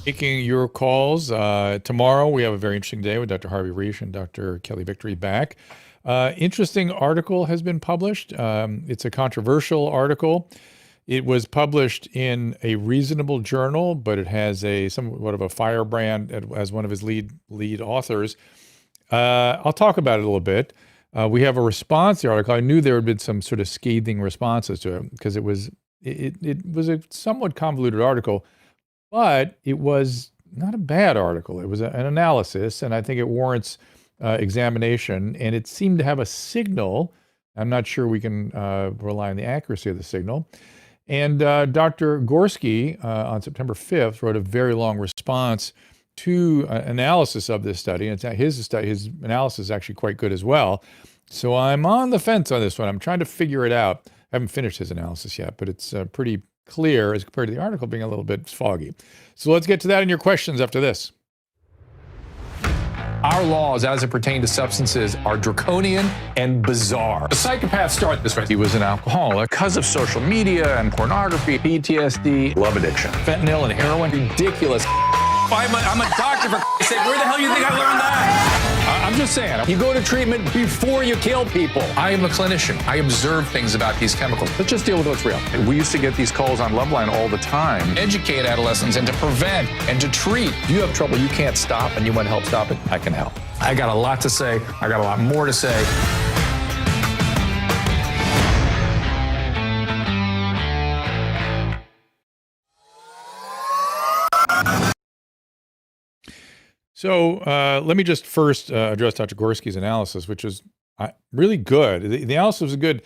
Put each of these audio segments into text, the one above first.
Taking your calls. Tomorrow, we have a very interesting day with Dr. Harvey Reish and Dr. Kelly Victory back. Interesting article has been published. It's a controversial article. It was published in a reasonable journal, but it has somewhat of a firebrand as one of his lead authors. I'll talk about it a little bit. We have a response to the article. I knew there had been some sort of scathing responses to it because it was a somewhat convoluted article. But it was not a bad article. It was an analysis, and I think it warrants examination. And it seemed to have a signal. I'm not sure we can rely on the accuracy of the signal. And Dr. Gorski on September 5th wrote a very long response to analysis of this study. And his analysis is actually quite good as well. So I'm on the fence on this one. I'm trying to figure it out. I haven't finished his analysis yet, but it's pretty clear as compared to the article being a little bit foggy. So let's get to that in your questions after this. Our laws as it pertains to substances are draconian and bizarre. The psychopaths start this way. He was an alcoholic because of social media and pornography, PTSD, love addiction, fentanyl and heroin. Ridiculous. I'm a doctor, for Christ's sake. Where the hell do you think I learned that? I'm just saying, you go to treatment before you kill people. I am a clinician. I observe things about these chemicals. Let's just deal with what's real. We used to get these calls on Loveline all the time. Educate adolescents and to prevent and to treat. If you have trouble you can't stop and you want help stop it, I can help. I got a lot to say. I got a lot more to say. So let me just first address Dr. Gorski's analysis, which is really good. The analysis was good.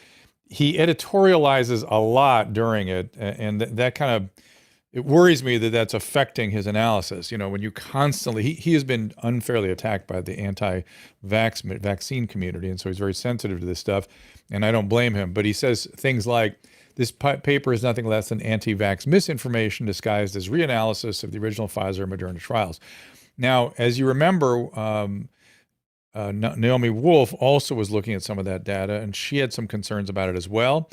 He editorializes a lot during it, and that kind of, it worries me that that's affecting his analysis. You know, when you constantly, he has been unfairly attacked by the anti-vaccine community, and so he's very sensitive to this stuff, and I don't blame him. But he says things like, this paper is nothing less than anti-vax misinformation disguised as reanalysis of the original Pfizer and Moderna trials. Now, as you remember, Naomi Wolf also was looking at some of that data, and she had some concerns about it as well.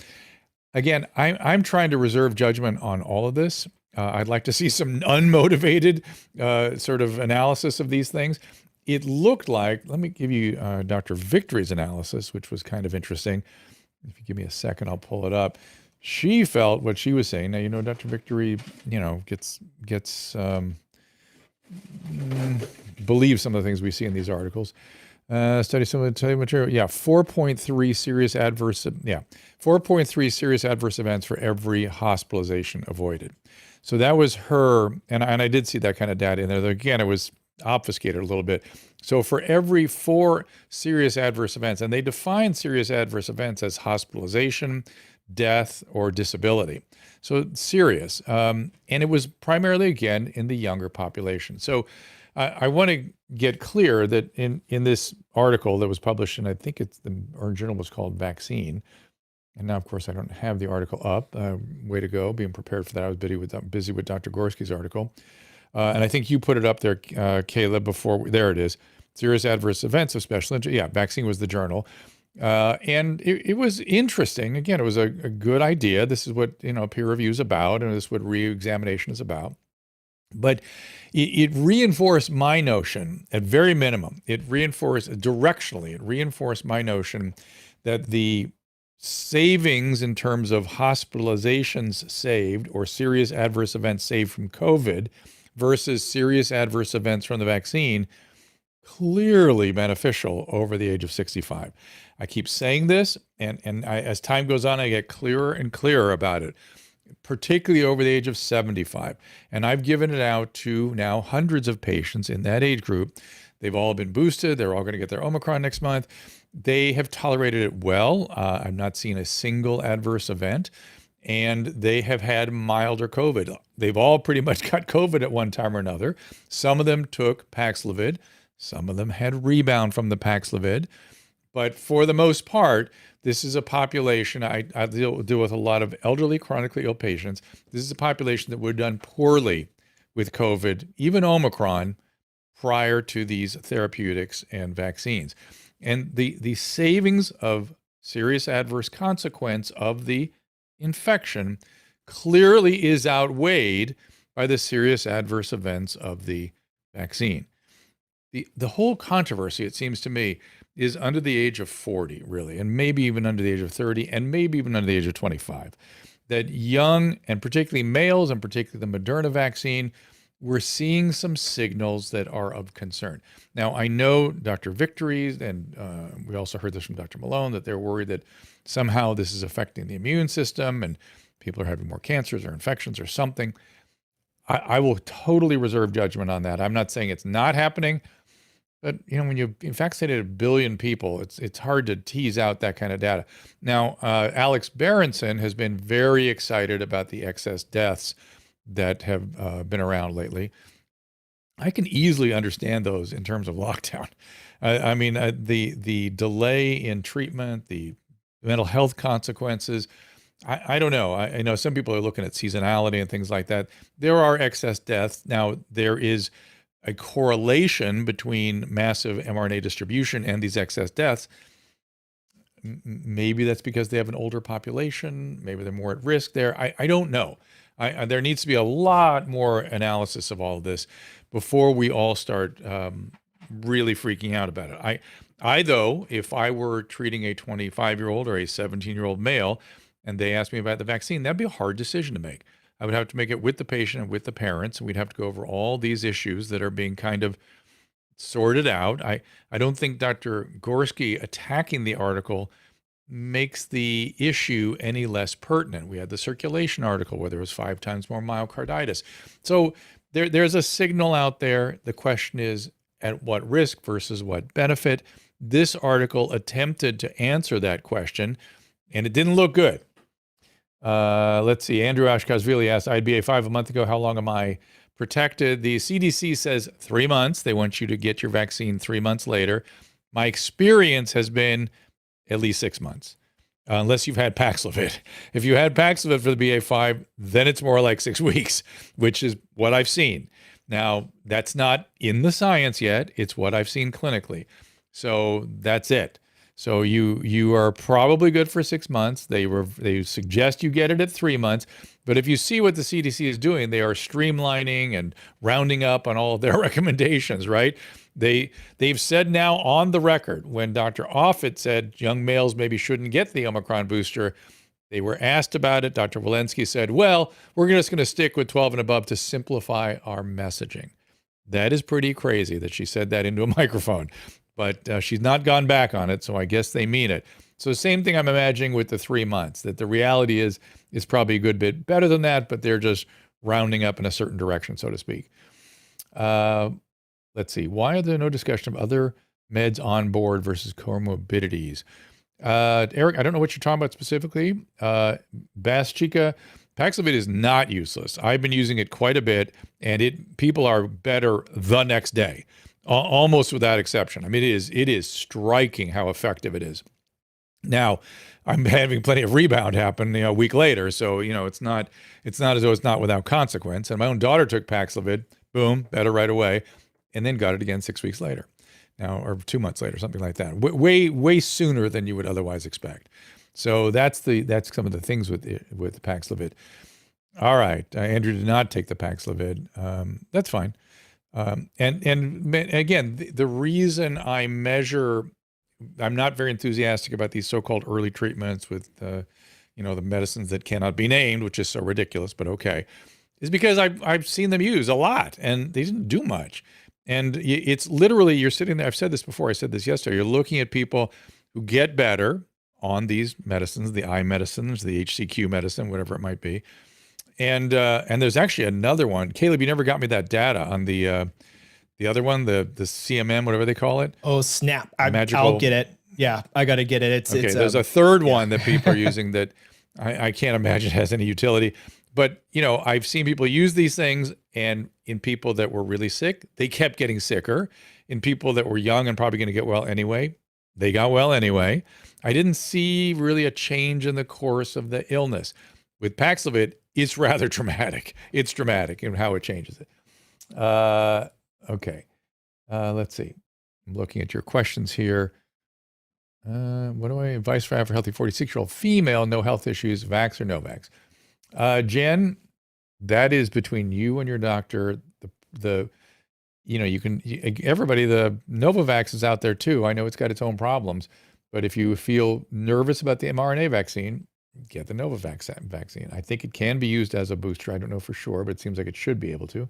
Again, I'm trying to reserve judgment on all of this. I'd like to see some unmotivated sort of analysis of these things. It looked like, let me give you Dr. Victory's analysis, which was kind of interesting. If you give me a second, I'll pull it up. She felt what she was saying. Now, you know, Dr. Victory, you know, gets believe some of the things we see in these articles. Study some of the material. Yeah, 4.3 serious adverse. Yeah, 4.3 serious adverse events for every hospitalization avoided. So that was her, and I did see that kind of data in there. Again, it was obfuscated a little bit. So for every 4 serious adverse events, and they define serious adverse events as hospitalization, death, or disability. So serious. And it was primarily, again, in the younger population. So I want to get clear that in this article that was published, and I think our journal was called Vaccine. And now, of course, I don't have the article up. Way to go, being prepared for that. I was busy with Dr. Gorski's article. And I think you put it up there, Caleb, before. There it is. Serious adverse events of special interest. Yeah, Vaccine was the journal. And it was interesting. Again, it was a good idea. This is what, you know, peer review is about, and this is what re-examination is about. But it reinforced my notion, at very minimum, it reinforced my notion that the savings in terms of hospitalizations saved or serious adverse events saved from COVID versus serious adverse events from the vaccine, clearly beneficial over the age of 65. I keep saying this, and as time goes on, I get clearer and clearer about it, particularly over the age of 75. And I've given it out to now hundreds of patients in that age group. They've all been boosted. They're all going to get their Omicron next month. They have tolerated it well. I've not seen a single adverse event, and they have had milder COVID. They've all pretty much got COVID at one time or another. Some of them took Paxlovid. Some of them had rebound from the Paxlovid. But for the most part, this is a population, I deal with a lot of elderly, chronically ill patients. This is a population that would have done poorly with COVID, even Omicron, prior to these therapeutics and vaccines. And the savings of serious adverse consequence of the infection clearly is outweighed by the serious adverse events of the vaccine. The whole controversy, it seems to me, is under the age of 40, really, and maybe even under the age of 30, and maybe even under the age of 25. That young, and particularly males, and particularly the Moderna vaccine, we're seeing some signals that are of concern. Now, I know Dr. Victory, and we also heard this from Dr. Malone, that they're worried that somehow this is affecting the immune system and people are having more cancers or infections or something. I will totally reserve judgment on that. I'm not saying it's not happening. But when you vaccinated 1 billion people, it's hard to tease out that kind of data. Now, Alex Berenson has been very excited about the excess deaths that have been around lately. I can easily understand those in terms of lockdown. I mean, the delay in treatment, the mental health consequences. I don't know. I know some people are looking at seasonality and things like that. There are excess deaths. Now, there is a correlation between massive mRNA distribution and these excess deaths. Maybe that's because they have an older population. Maybe they're more at risk there. I don't know. There needs to be a lot more analysis of all of this before we all start really freaking out about it. I though, if I were treating a 25-year-old or a 17-year-old male and they asked me about the vaccine, that'd be a hard decision to make. I would have to make it with the patient and with the parents, and we'd have to go over all these issues that are being kind of sorted out. I don't think Dr. Gorski attacking the article makes the issue any less pertinent. We had the circulation article where there was 5 times more myocarditis. So there's a signal out there. The question is, at what risk versus what benefit? This article attempted to answer that question, and it didn't look good. Let's see. Andrew Ashkazvili asked, I had BA5 a month ago. How long am I protected? The CDC says 3 months. They want you to get your vaccine 3 months later. My experience has been at least 6 months, unless you've had Paxlovid. If you had Paxlovid for the BA5, then it's more like 6 weeks, which is what I've seen. Now, that's not in the science yet. It's what I've seen clinically. So that's it. So you are probably good for 6 months. They suggest you get it at 3 months. But if you see what the CDC is doing, they are streamlining and rounding up on all of their recommendations, right? They've said now on the record, when Dr. Offit said young males maybe shouldn't get the Omicron booster, they were asked about it. Dr. Walensky said, well, we're just going to stick with 12 and above to simplify our messaging. That is pretty crazy that she said that into a microphone. But she's not gone back on it, so I guess they mean it. So same thing I'm imagining with the 3 months, that the reality is it's probably a good bit better than that, but they're just rounding up in a certain direction, so to speak. Let's see. Why are there no discussion of other meds on board versus comorbidities? Eric, I don't know what you're talking about specifically. Bass Chica, Paxlovid is not useless. I've been using it quite a bit, and people are better the next day. Almost without exception. I mean, it is striking how effective it is. Now, I'm having plenty of rebound happen, a week later. So, it's not as though it's not without consequence. And my own daughter took Paxlovid, boom, better right away, and then got it again 6 weeks later, or 2 months later, something like that. Way sooner than you would otherwise expect. So that's some of the things with Paxlovid. All right, Andrew did not take the Paxlovid. That's fine. And again, the reason I'm not very enthusiastic about these so-called early treatments with, the medicines that cannot be named, which is so ridiculous, but okay, is because I've seen them used a lot and they didn't do much. And it's literally, you're sitting there, I've said this before, I said this yesterday, you're looking at people who get better on these medicines, the eye medicines, the HCQ medicine, whatever it might be. And there's actually another one. Caleb, you never got me that data on the other one, the CMM, whatever they call it. Oh, snap. I'll get it. Yeah, I got to get it. There's a third one that people are using that I can't imagine has any utility. But, I've seen people use these things, and in people that were really sick, they kept getting sicker. In people that were young and probably going to get well anyway, they got well anyway. I didn't see really a change in the course of the illness. With Paxlovid, it's rather dramatic. It's dramatic in how it changes it. Okay. Let's see. I'm looking at your questions here. What do I advise for healthy 46-year-old female, no health issues, vax or no vax? Jen, That is between you and your doctor. Everybody, the Novavax is out there too. I know it's got its own problems, but if you feel nervous about the mRNA vaccine, get the Novavax vaccine. I think it can be used as a booster. I don't know for sure, but it seems like it should be able to.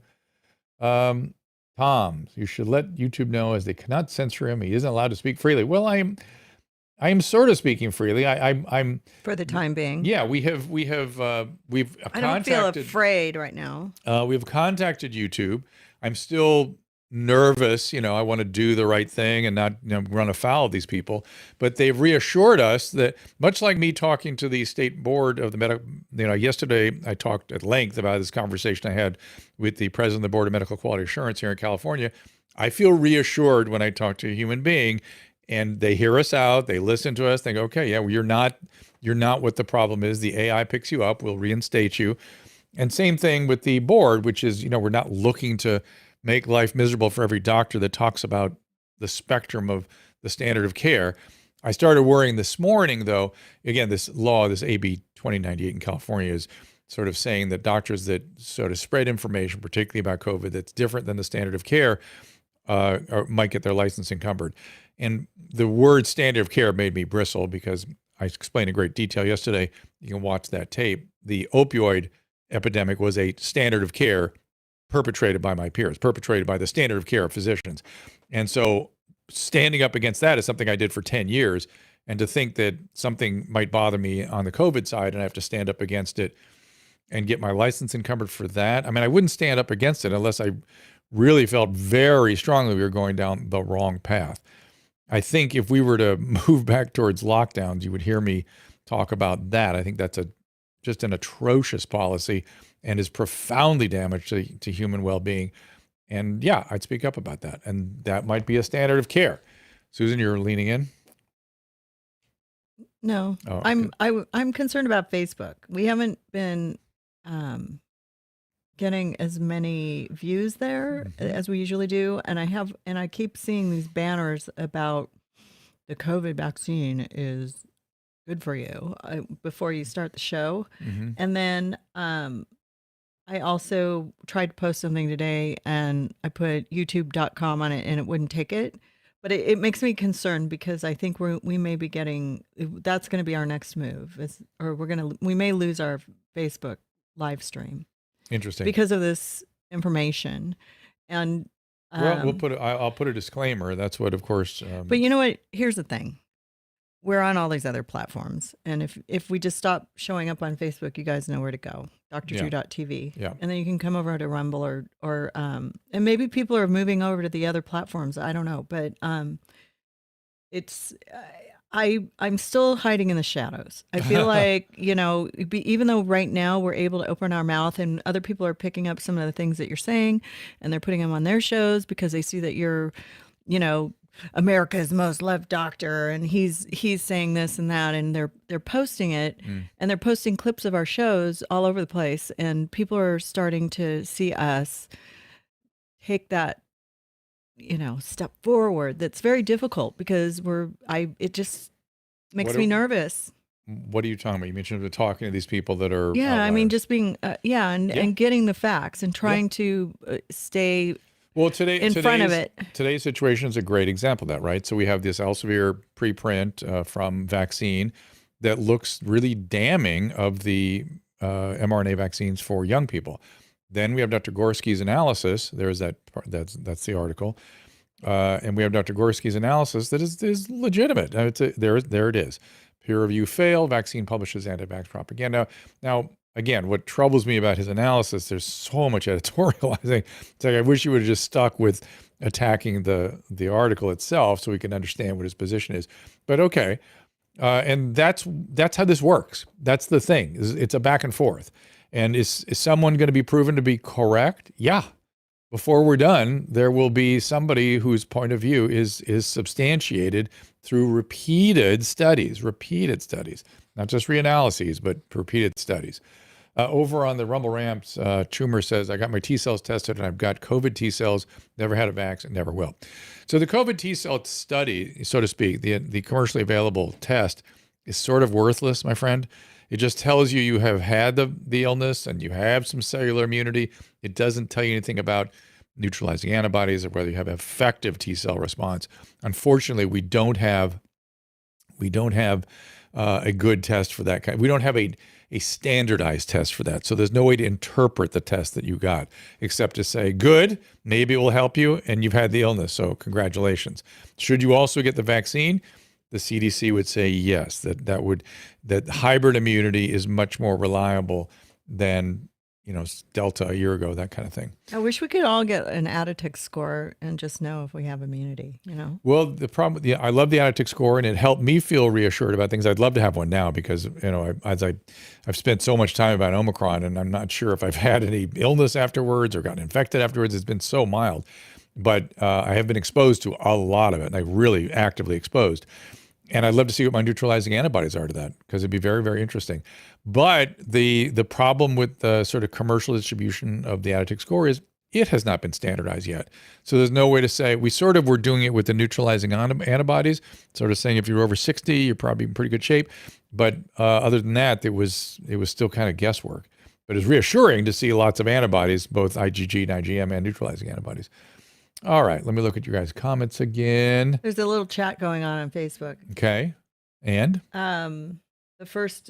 Tom, you should let YouTube know, as they cannot censor him. He isn't allowed to speak freely. Well, I am sort of speaking freely. I'm for the time being. Yeah, we've I don't feel afraid right now. We've contacted YouTube. I'm still nervous. I want to do the right thing and not run afoul of these people. But they've reassured us that, much like me talking to the state board of the medical, yesterday I talked at length about this conversation I had with the president of the Board of Medical Quality Assurance here in California. I feel reassured when I talk to a human being and they hear us out, they listen to us, they go, okay, yeah, well, you're not what the problem is. The AI picks you up, we'll reinstate you. And same thing with the board, which is, we're not looking to make life miserable for every doctor that talks about the spectrum of the standard of care. I started worrying this morning, though. Again, this law, this AB 2098 in California, is sort of saying that doctors that sort of spread information, particularly about COVID, that's different than the standard of care, might get their license encumbered. And the word standard of care made me bristle because I explained in great detail yesterday. You can watch that tape. The opioid epidemic was a standard of care perpetrated by my peers, perpetrated by the standard of care of physicians. And so standing up against that is something I did for 10 years. And to think that something might bother me on the COVID side and I have to stand up against it and get my license encumbered for that. I mean, I wouldn't stand up against it unless I really felt very strongly we were going down the wrong path. I think if we were to move back towards lockdowns, you would hear me talk about that. I think that's just an atrocious policy and is profoundly damaging to human well-being. And yeah, I'd speak up about that. And that might be a standard of care. Susan, you're leaning in? No, Oh, okay. I'm concerned about Facebook. We haven't been getting as many views there as we usually do. And I keep seeing these banners about the COVID vaccine is good for you before you start the show. And then I also tried to post something today and I put youtube.com on it and it wouldn't take it. But it makes me concerned because I think we may be getting, that's going to be our next move, we may lose our Facebook live stream. Interesting. Because of this information. And well, I'll put a disclaimer. That's what, of course. But you know what? Here's the thing. We're on all these other platforms. And if we just stop showing up on Facebook, you guys know where to go. drdrew.tv. Yeah. And then you can come over to Rumble or and maybe people are moving over to the other platforms. I don't know. But I'm still hiding in the shadows. I feel like, even though right now we're able to open our mouth and other people are picking up some of the things that you're saying and they're putting them on their shows because they see that you're, America's most loved doctor and he's saying this and that and they're posting it and they're posting clips of our shows all over the place and people are starting to see us take that step forward. That's very difficult because it just makes me nervous. What are you talking about? You mentioned talking to these people that are outliers. I mean just being and getting the facts and trying to stay in front of it. Today's situation is a great example of that, right? So we have this Elsevier preprint from Vaccine that looks really damning of the mRNA vaccines for young people. Then we have Dr. Gorski's analysis. There's that part, that's the article. And we have Dr. Gorski's analysis that is legitimate. There it is. Peer review failed. Vaccine publishes anti-vax propaganda. Now, again, what troubles me about his analysis, there's so much editorializing. It's like I wish you would have just stuck with attacking the article itself so we can understand what his position is. But okay, and that's how this works. That's the thing. It's a back and forth. And is someone going to be proven to be correct? Yeah. Before we're done, there will be somebody whose point of view is substantiated through repeated studies, not just reanalyses, but repeated studies. Over on the Rumble Ramps, Chumer says, I got my T cells tested and I've got COVID T cells, never had a vaccine, never will. So the COVID T cell study, so to speak, the commercially available test is sort of worthless, my friend. It just tells you have had the illness and you have some cellular immunity. It doesn't tell you anything about neutralizing antibodies or whether you have effective T cell response. Unfortunately, we don't have a good test for that kind. We don't have a standardized test for that. So there's no way to interpret the test that you got except to say, good, maybe it will help you, and you've had the illness. So congratulations. Should you also get the vaccine? The CDC would say yes, that hybrid immunity is much more reliable than Delta a year ago, that kind of thing. I wish we could all get an additive score and just know if we have immunity, Well, the problem, I love the additive score, and it helped me feel reassured about things. I'd love to have one now because, I've spent so much time about Omicron, and I'm not sure if I've had any illness afterwards or gotten infected afterwards. It's been so mild, but I have been exposed to a lot of it, and I really actively exposed. And I'd love to see what my neutralizing antibodies are to that, because it'd be very, very interesting. But the problem with the sort of commercial distribution of the additive score is it has not been standardized yet. So there's no way to say, we sort of were doing it with the neutralizing antibodies, sort of saying if you're over 60, you're probably in pretty good shape. But other than that, it was still kind of guesswork. But it's reassuring to see lots of antibodies, both IgG and IgM and neutralizing antibodies. All right, let me look at your guys' comments again. There's a little chat going on Facebook. Okay. And? The first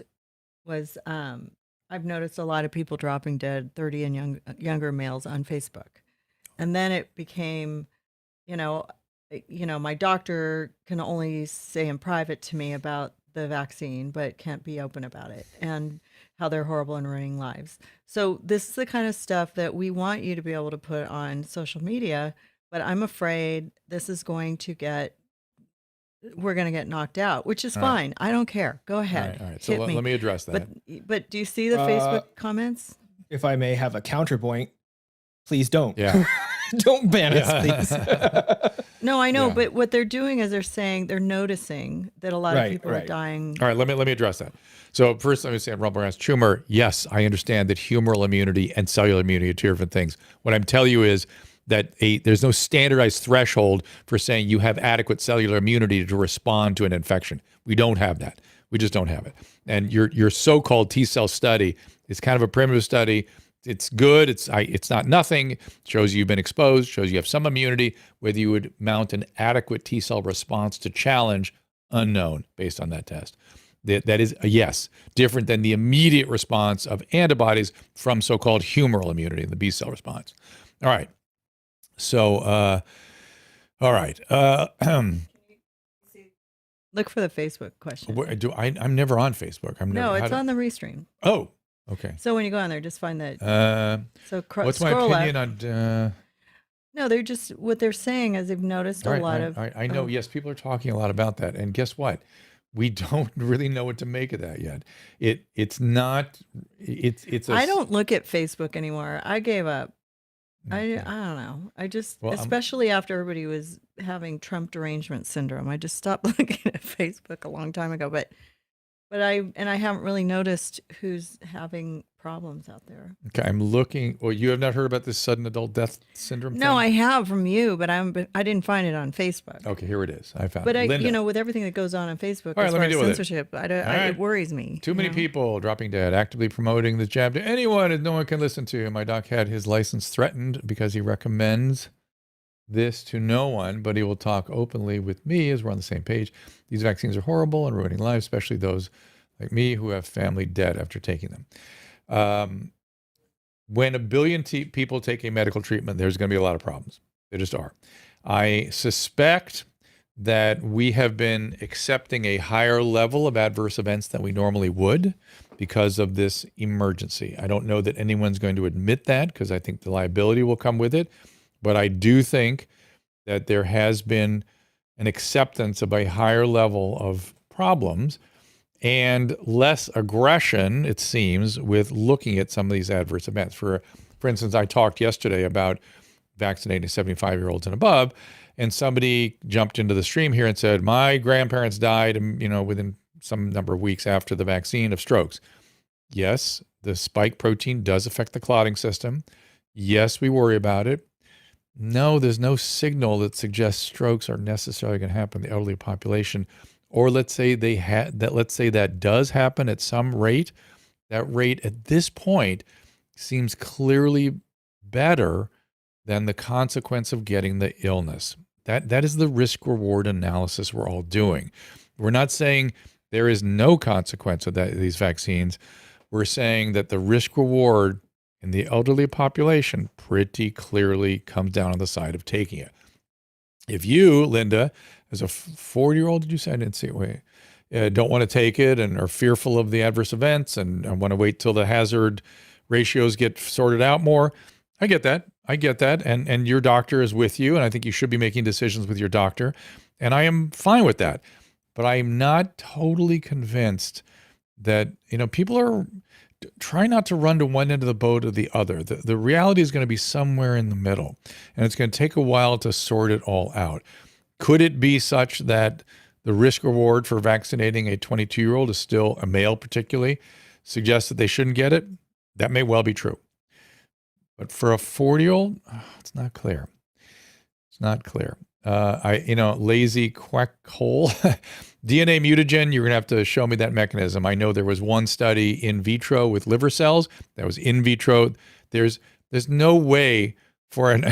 was, I've noticed a lot of people dropping dead, 30 and younger males on Facebook. And then it became, my doctor can only say in private to me about the vaccine, but can't be open about it and how they're horrible and ruining lives. So this is the kind of stuff that we want you to be able to put on social media. But I'm afraid this is we're going to get knocked out, which is fine. I don't care. Go ahead. All right. So let me address that. But do you see the Facebook comments? If I may have a counterpoint, please don't. Yeah. Don't ban us, please. No, I know. Yeah. But what they're doing is they're noticing that a lot of people are dying. All right. Let me address that. So first, let me say on Rumble Rants, tumor, yes, I understand that humoral immunity and cellular immunity are two different things. What I'm telling you is that there's no standardized threshold for saying you have adequate cellular immunity to respond to an infection. We don't have that. We just don't have it. And your so-called T-cell study is kind of a primitive study. It's good. It's not nothing. It shows you've been exposed, shows you have some immunity. Whether you would mount an adequate T-cell response to challenge, unknown based on that test. That is a yes, different than the immediate response of antibodies from so-called humoral immunity, the B-cell response. All right. So, all right. Look for the Facebook question. I'm never on Facebook. It's on the restream. Oh, okay. So when you go on there, just find that. What's my opinion on? No, they're just what they're saying is they've noticed a lot of. I know. Yes, people are talking a lot about that, and guess what? We don't really know what to make of that yet. It's not. It's. I don't look at Facebook anymore. I gave up. I don't know. I just, especially after everybody was having Trump derangement syndrome, I just stopped looking at Facebook a long time ago. But I haven't really noticed who's having problems out there. Okay, I'm looking. Well, you have not heard about this sudden adult death syndrome? No, I have from you, but I didn't find it on Facebook. Okay, here it is. I found it. But with everything that goes on Facebook, all right, as far as censorship, it worries me. Too many people dropping dead, actively promoting the jab to anyone that no one can listen to. My doc had his license threatened because he recommends this to no one, but he will talk openly with me as we're on the same page. These vaccines are horrible and ruining lives, especially those like me who have family dead after taking them. When 1 billion people take a medical treatment, there's going to be a lot of problems. There just are. I suspect that we have been accepting a higher level of adverse events than we normally would because of this emergency. I don't know that anyone's going to admit that because I think the liability will come with it. But I do think that there has been an acceptance of a higher level of problems and less aggression, it seems, with looking at some of these adverse events. For instance, I talked yesterday about vaccinating 75-year-olds and above, and somebody jumped into the stream here and said, my grandparents died, within some number of weeks after the vaccine of strokes. Yes, the spike protein does affect the clotting system. Yes, we worry about it. No, there's no signal that suggests strokes are necessarily going to happen in the elderly population or let's say that does happen at some rate, that rate at this point seems clearly better than the consequence of getting the illness. That is the risk reward analysis we're all doing. We're not saying there is no consequence of these vaccines. We're saying that the risk reward in the elderly population pretty clearly comes down on the side of taking it. If you, Linda, as a 40-year-old, did you say? I didn't see it. Wait, don't want to take it and are fearful of the adverse events and want to wait till the hazard ratios get sorted out more. I get that. And your doctor is with you. And I think you should be making decisions with your doctor. And I am fine with that. But I'm not totally convinced that, people are trying not to run to one end of the boat or the other. The reality is going to be somewhere in the middle. And it's going to take a while to sort it all out. Could it be such that the risk reward for vaccinating a 22-year-old is still, a male particularly, suggests that they shouldn't get it? That may well be true. But for a 40-year-old, it's not clear. It's not clear. Lazy quack hole. DNA mutagen, you're going to have to show me that mechanism. I know there was one study in vitro with liver cells that was in vitro. There's no way for an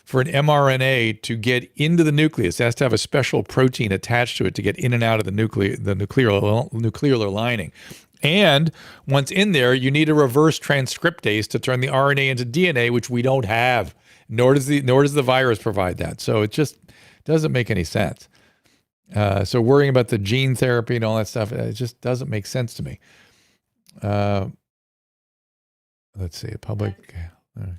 mRNA to get into the nucleus. It has to have a special protein attached to it to get in and out of the nuclear lining. And once in there, you need a reverse transcriptase to turn the RNA into DNA, which we don't have. Nor does the virus provide that. So it just doesn't make any sense. So worrying about the gene therapy and all that stuff, it just doesn't make sense to me. Let's see,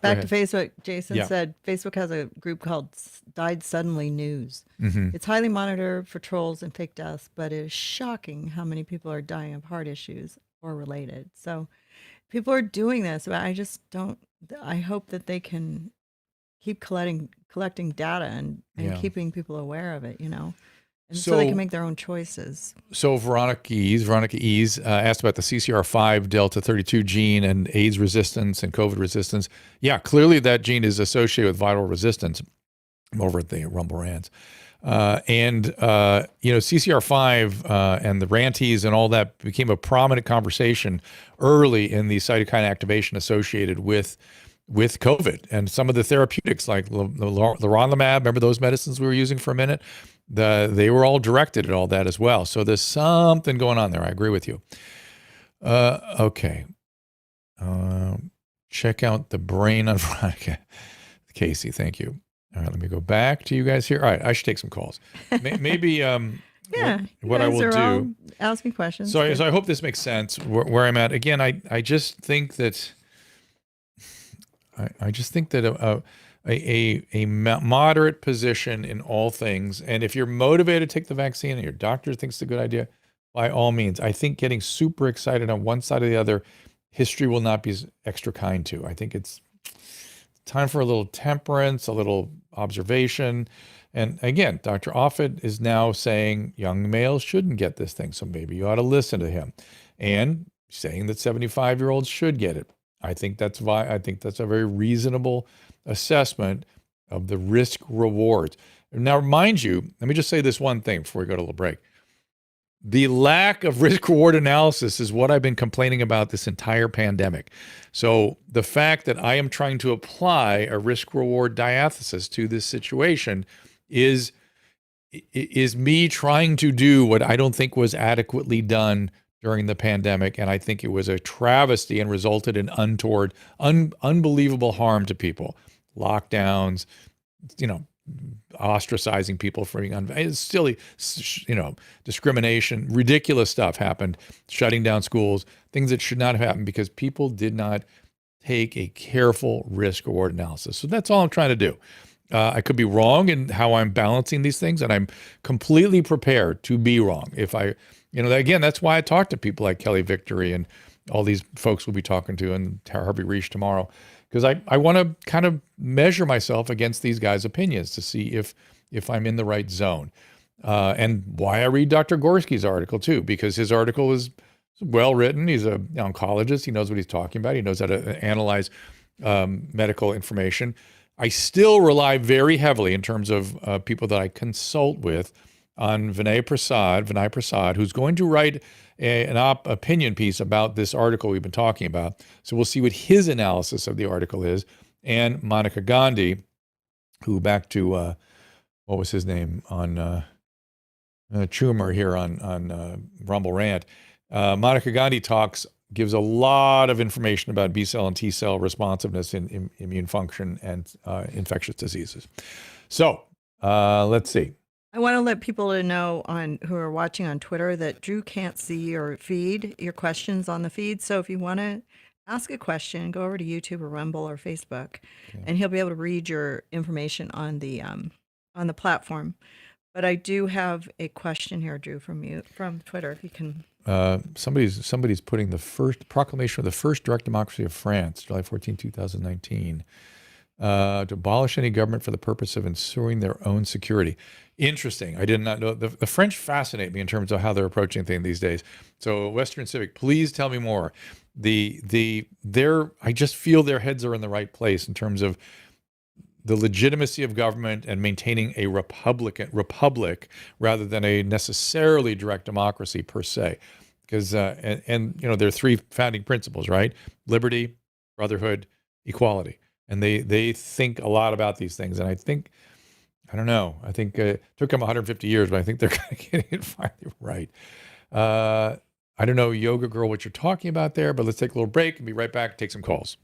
Back to Facebook, Jason said Facebook has a group called Died Suddenly News. Mm-hmm. It's highly monitored for trolls and fake deaths, but it is shocking how many people are dying of heart issues or related. So people are doing this, but I hope that they can keep collecting data and keeping people aware of it, and so they can make their own choices. So Veronica Ease asked about the CCR5 Delta 32 gene and AIDS resistance and COVID resistance. Yeah, clearly that gene is associated with viral resistance over at the Rumble Rants. CCR5 and the Ranties and all that became a prominent conversation early in the cytokine activation associated with COVID, and some of the therapeutics like leronlimab, remember those medicines we were using for a minute? They were all directed at all that as well. So there's something going on there. I agree with you. Okay. Check out the brain on Veronica. Casey, thank you. All right, let me go back to you guys here. All right, I should take some calls. Maybe what I will do. Asking questions. So I hope this makes sense where I'm at. Again, I just think that a moderate position in all things, and if you're motivated to take the vaccine and your doctor thinks it's a good idea, by all means. I think getting super excited on one side or the other, history will not be extra kind to. I think it's time for a little temperance, a little observation. And again, Dr. Offit is now saying young males shouldn't get this thing, so maybe you ought to listen to him. And saying that 75-year-olds should get it. I think that's a very reasonable assessment of the risk rewards. Now, mind you, let me just say this one thing before we go to a little break. The lack of risk reward analysis is what I've been complaining about this entire pandemic. So the fact that I am trying to apply a risk reward diathesis to this situation is me trying to do what I don't think was adequately done during the pandemic, and I think it was a travesty and resulted in unbelievable harm to people. Lockdowns, ostracizing people for being silly, discrimination, ridiculous stuff happened, shutting down schools, things that should not have happened because people did not take a careful risk-reward analysis. So that's all I'm trying to do. I could be wrong in how I'm balancing these things, and I'm completely prepared to be wrong. Again, that's why I talk to people like Kelly Victory and all these folks we'll be talking to and Harvey Reich tomorrow, because I want to kind of measure myself against these guys' opinions to see if I'm in the right zone. And why I read Dr. Gorski's article too, because his article is well written. He's an oncologist. He knows what he's talking about. He knows how to analyze medical information. I still rely very heavily in terms of people that I consult with on Vinay Prasad, who's going to write an opinion piece about this article we've been talking about. So we'll see what his analysis of the article is. And Monica Gandhi, who, back to what was his name on Schumer here on Rumble Rant. Monica Gandhi gives a lot of information about B cell and T cell responsiveness in immune function and infectious diseases. So let's see. I want to let people know who are watching on Twitter that Drew can't see your feed, your questions on the feed. So if you want to ask a question, go over to YouTube or Rumble or Facebook, and he'll be able to read your information on the platform. But I do have a question here, Drew, from Twitter. If you can. Somebody's putting the first proclamation of the first direct democracy of France, July 14, 2019, to abolish any government for the purpose of ensuring their own security. Interesting. I did not know. The French fascinate me in terms of how they're approaching things these days. So Western Civic, please tell me more. I just feel their heads are in the right place in terms of the legitimacy of government and maintaining a republic rather than a necessarily direct democracy per se. Because and you know, there are three founding principles, right? Liberty, brotherhood, equality. And they think a lot about these things. And I think it took them 150 years, but I think they're kind of getting it finally right. I don't know, Yoga Girl, what you're talking about there, but let's take a little break and be right back, take some calls.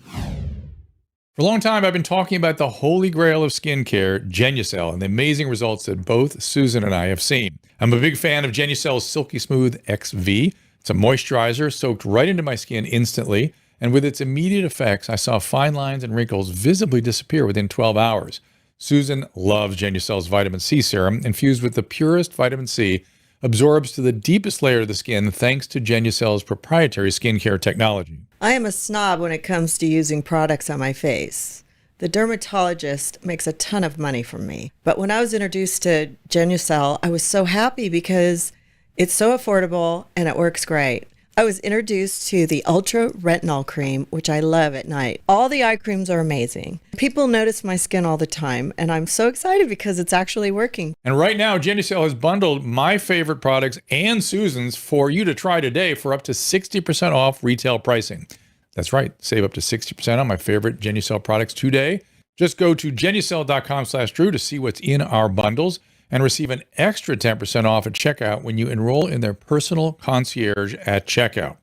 For a long time, I've been talking about the holy grail of skincare, Genucel, and the amazing results that both Susan and I have seen. I'm a big fan of Genucel's Silky Smooth XV. It's a moisturizer soaked right into my skin instantly, and with its immediate effects, I saw fine lines and wrinkles visibly disappear within 12 hours. Susan loves Genucel's vitamin C serum, infused with the purest vitamin C, absorbs to the deepest layer of the skin thanks to Genucel's proprietary skincare technology. I am a snob when it comes to using products on my face. The dermatologist makes a ton of money from me. But when I was introduced to Genucel, I was so happy because it's so affordable and it works great. I was introduced to the Ultra Retinol Cream, which I love at night. All the eye creams are amazing. People notice my skin all the time, and I'm so excited because it's actually working. And right now, Genucel has bundled my favorite products and Susan's for you to try today for up to 60% off retail pricing. That's right, save up to 60% on my favorite Genucel products today. Just go to Genucel.com/Drew to see what's in our bundles and receive an extra 10% off at checkout when you enroll in their personal concierge at checkout.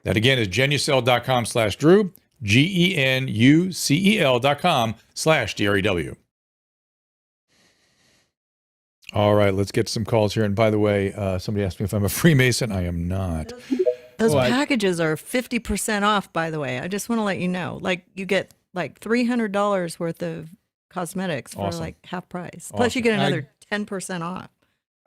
That again is Genucel.com/Drew, GENUCEL.com/DREW. All right, let's get some calls here. And by the way, somebody asked me if I'm a Freemason. I am not. Those packages are 50% off, by the way. I just want to let you know. Like, you get like $300 worth of cosmetics for like half price. Plus you get another 10% off.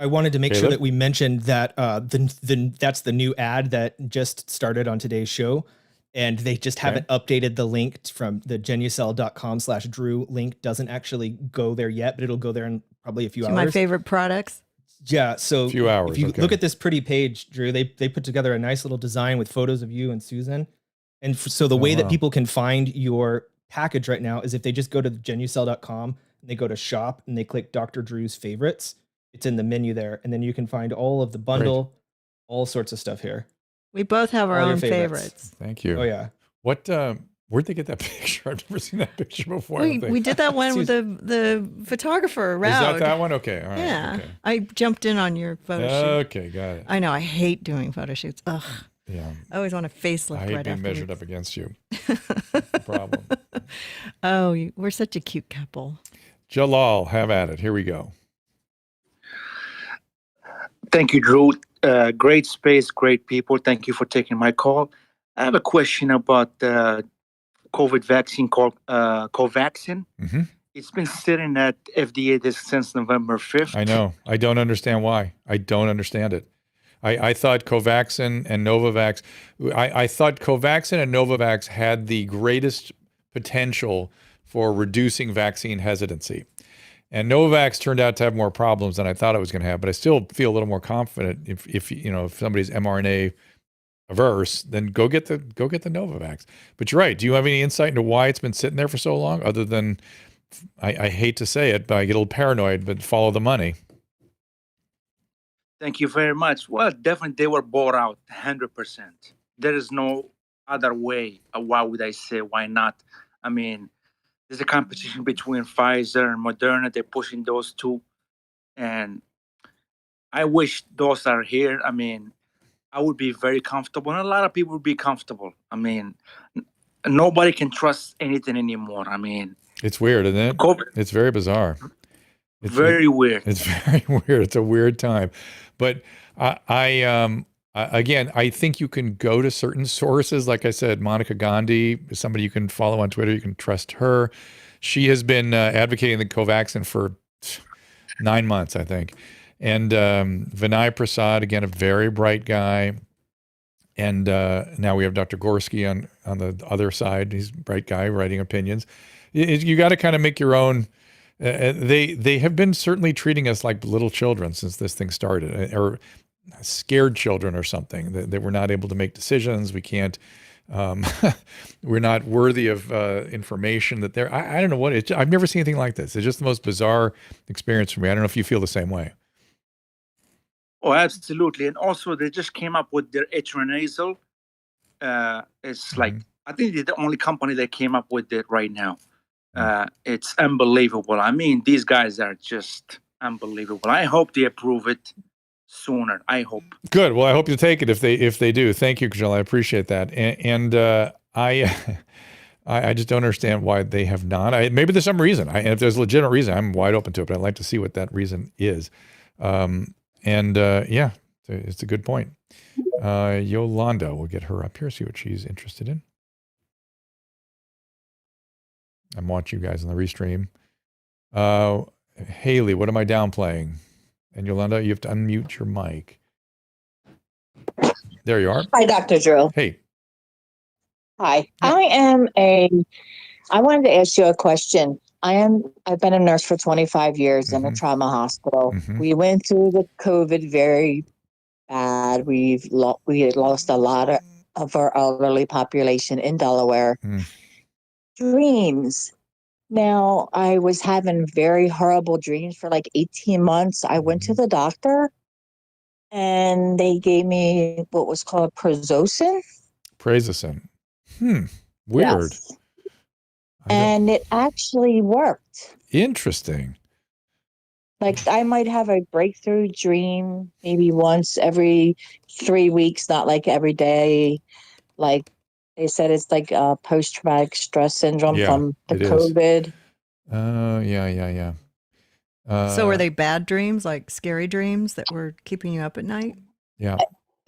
I wanted to make sure that we mentioned that that's the new ad that just started on today's show. And they just haven't updated the link from the Genucel.com/Drew link. Doesn't actually go there yet, but it'll go there in probably a few hours. My favorite products. Yeah, so a few hours. If you look at this pretty page, Drew, they put together a nice little design with photos of you and Susan. And so the way that people can find your package right now is if they just go to Genucel.com and they go to shop and they click Dr. Drew's favorites. It's in the menu there, and then you can find all of the bundle, all sorts of stuff here. We both have our own favorites. Thank you. Oh yeah. What? Where'd they get that picture? I've never seen that picture before. We did that one with the photographer around. Is that one? Okay. All right. Yeah. Okay. I jumped in on your photo shoot. Okay, got it. I know. I hate doing photo shoots. Ugh. Yeah. I always want a facelift. I hate right being afterwards. measured up against you. That's the problem. Oh, we're such a cute couple. Jalal, have at it. Here we go. Thank you, Drew. Great space, great people. Thank you for taking my call. I have a question about the COVID vaccine called Covaxin. Mm-hmm. It's been sitting at FDA since November 5th. I know. I don't understand why. I don't understand it. I thought Covaxin and Novavax, I thought Covaxin and Novavax had the greatest potential for reducing vaccine hesitancy. And Novavax turned out to have more problems than I thought it was going to have, but I still feel a little more confident if somebody's mRNA averse, then go get the Novavax. But you're right. Do you have any insight into why it's been sitting there for so long? Other than, I hate to say it, but I get a little paranoid, but follow the money. Thank you very much. Well, definitely they were bought out 100%. There is no other way. Why would I say why not? I mean, there's a competition between Pfizer and Moderna. They're pushing those two. And I wish those are here. I mean, I would be very comfortable. And a lot of people would be comfortable. I mean, nobody can trust anything anymore. I mean, It's weird, isn't it? COVID, It's very bizarre. very weird. It's very weird. It's a weird time. But again, I think you can go to certain sources. Like I said, Monica Gandhi is somebody you can follow on Twitter. You can trust her. She has been advocating the Covaxin for 9 months, I think. And Vinay Prasad, again, a very bright guy. And now we have Dr. Gorski on the other side. He's a bright guy writing opinions. You got to kind of make your own. They have been certainly treating us like little children since this thing started, or scared children or something, that we're not able to make decisions. We can't, we're not worthy of information that they're, I don't know what, I've never seen anything like this. It's just the most bizarre experience for me. I don't know if you feel the same way. Oh, absolutely. And also they just came up with their intranasal. It's like, I think they're the only company that came up with it right now. It's unbelievable. I mean, these guys are just unbelievable. I hope they approve it sooner. I hope. Good. Well, I hope you take it if they do. Thank you, Kajal. I appreciate that. And I just don't understand why they have not. Maybe there's some reason. And if there's a legitimate reason, I'm wide open to it. But I'd like to see what that reason is. Yeah, it's a good point. Yolanda, we'll get her up here, see what she's interested in. I'm watching you guys on the restream. Haley, what am I downplaying? And Yolanda, you have to unmute your mic. There you are. Hi, Dr. Drew. Hey. Hi. I wanted to ask you a question. I've been a nurse for 25 years in a trauma hospital. We went through the COVID very bad. We had lost a lot of our elderly population in Delaware. Dreams. Now, I was having very horrible dreams for like 18 months. I went to the doctor and they gave me what was called Prazosin. Weird. Yes. And it actually worked. Interesting. Like I might have a breakthrough dream maybe once every 3 weeks, not like every day. Like they said, it's like a post-traumatic stress syndrome from the COVID. Yeah. So were they bad dreams, like scary dreams that were keeping you up at night? Yeah.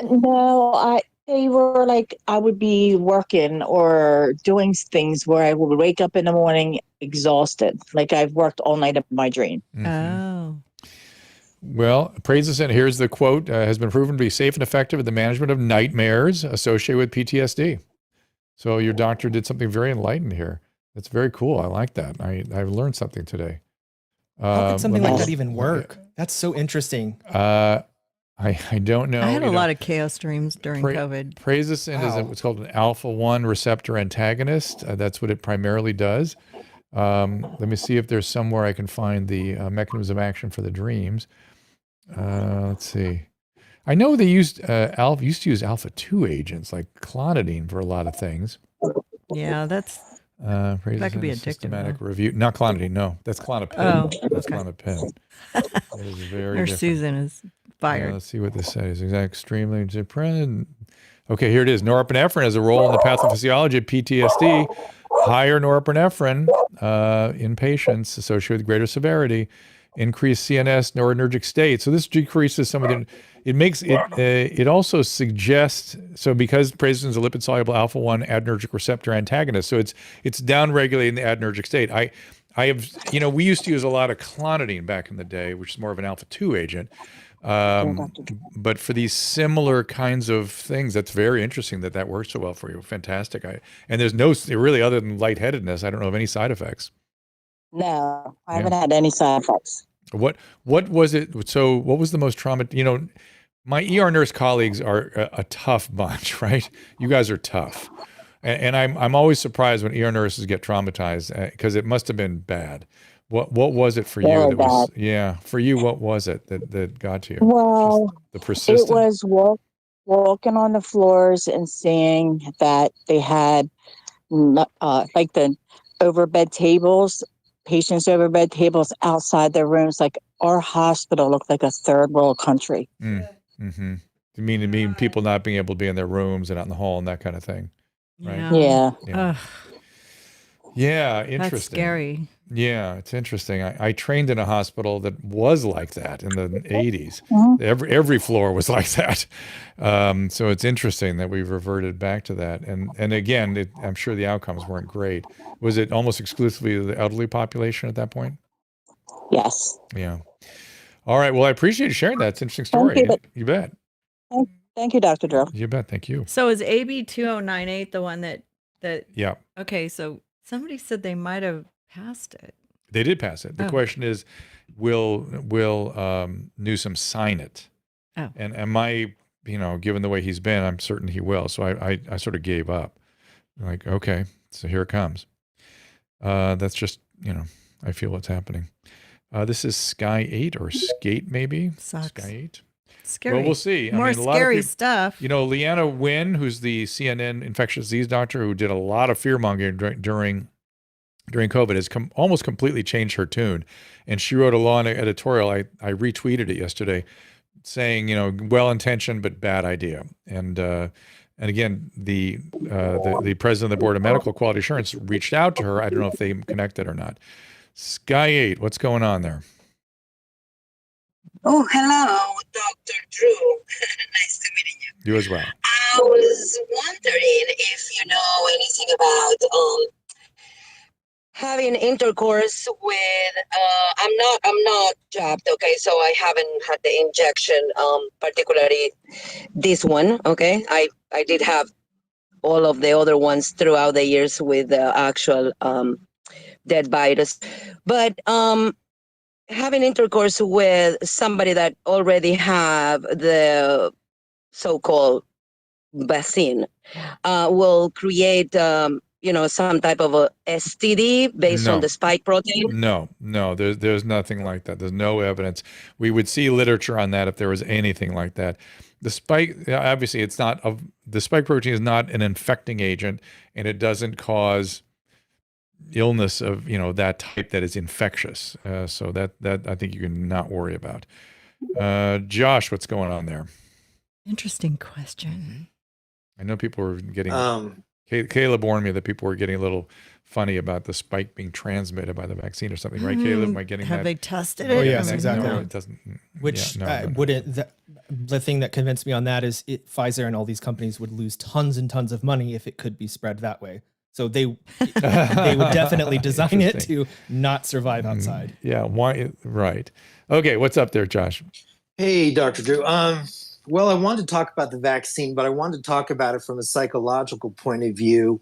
No, they were like I would be working or doing things where I would wake up in the morning exhausted, like I've worked all night of my dream. Oh. Well, Prazosin, here's the quote, has been proven to be safe and effective in the management of nightmares associated with PTSD. So your doctor did something very enlightened here. That's very cool. I like that. I learned something today. How could something like that even work? That's so interesting. I don't know. I had a lot of chaos dreams during COVID. Prazosin is what's called an alpha-1 receptor antagonist. That's what it primarily does. Let me see if there's somewhere I can find the mechanism of action for the dreams. Let's see. I know they used used to use alpha-2 agents like Clonidine for a lot of things. Yeah, that could be addictive. Systematic review. Not Clonidine, no. That's Clonopin. Oh, that's Clonopin. That is very Nurse different. Susan is fired. Let's see what this says. Extremely depressed. Okay, here it is. Norepinephrine has a role in the pathophysiology of PTSD. Higher norepinephrine in patients associated with greater severity, increased CNS noradrenergic state. So this decreases some of the. It makes it. It also suggests. So because prazosin is a lipid soluble alpha-1 adrenergic receptor antagonist, so it's downregulating the adrenergic state. I have, we used to use a lot of Clonidine back in the day, which is more of an alpha-2 agent. But for these similar kinds of things, that's very interesting that works so well for you. Fantastic. And there's no, really, other than lightheadedness, I don't know of any side effects. No, I haven't had any side effects. What was it? So what was the most trauma? My ER nurse colleagues are a tough bunch, right? You guys are tough. And I'm always surprised when ER nurses get traumatized because it must have been bad. What was it for you Really that was, bad. yeah, for you, what was it that got to you? Well, The it persistent? was walking on the floors and seeing that they had like the overbed tables, patients overbed tables outside their rooms. Like our hospital looked like a third world country. Mm-hmm. You mean people not being able to be in their rooms and out in the hall and that kind of thing, right? Yeah. Yeah. Yeah, interesting. That's scary. Yeah, it's interesting. I trained in a hospital that was like that in the 80s. Mhm. Every floor was like that. So it's interesting that we've reverted back to that. And again, I'm sure the outcomes weren't great. Was it almost exclusively the elderly population at that point? Yes. Yeah. All right. Well, I appreciate you sharing that. It's an interesting Thank story. you, You bet. Thank you, Dr. Drew. You bet. Thank you. So is AB 2098 the one that Yeah. okay, so somebody said they might have passed it. They did pass it. The question is, will Newsom sign it? Oh. And am I, given the way he's been, I'm certain he will. So I sort of gave up. Like, okay, so here it comes. That's just, I feel what's happening. This is Sky 8 or Skate maybe. Sucks. Sky 8. Scary. Well, we'll see. More a lot scary of people, stuff. Leanna Wynn, who's the CNN infectious disease doctor who did a lot of fear mongering during COVID, has almost completely changed her tune. And she wrote a long editorial. I retweeted it yesterday saying, well-intentioned but bad idea. And again, the president of the Board of Medical Quality Assurance reached out to her. I don't know if they connected or not. Sky 8, what's going on there? Oh, hello, Dr. Drew. Nice to meet you. You as well. I was wondering if you know anything about having intercourse with. I'm not jabbed, okay, so I haven't had the injection, particularly this one, okay. I did have all of the other ones throughout the years with the actual dead virus, but having intercourse with somebody that already have the so-called vaccine will create some type of a STD based on the spike protein. No, there's nothing like that. There's no evidence. We would see literature on that if there was anything like that. The spike, obviously, the spike protein is not an infecting agent, and it doesn't cause illness of that type that is infectious. So that I think you can not worry about. Josh, what's going on there? Interesting question. I know people were getting. Caleb warned me that people were getting a little funny about the spike being transmitted by the vaccine or something, right? Caleb, am I getting Have that? they tested it? Oh yes, exactly. No, it doesn't. Which yeah, no. wouldn't the thing that convinced me on that is Pfizer and all these companies would lose tons and tons of money if it could be spread that way. So they would definitely design it to not survive outside. Yeah, why? Right. Okay, what's up there, Josh? Hey, Dr. Drew. Well, I wanted to talk about the vaccine, but I wanted to talk about it from a psychological point of view.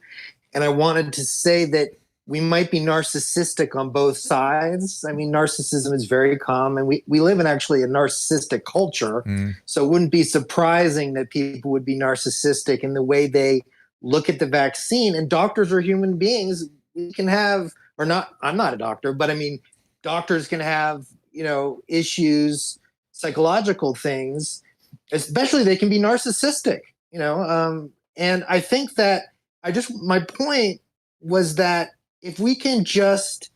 And I wanted to say that we might be narcissistic on both sides. I mean, narcissism is very common. We live in actually a narcissistic culture. So it wouldn't be surprising that people would be narcissistic in the way they look at the vaccine. And doctors are human beings. We can have, or not, I'm not a doctor, but I mean, doctors can have, issues, psychological things, especially they can be narcissistic, and I think that my point was that if we can just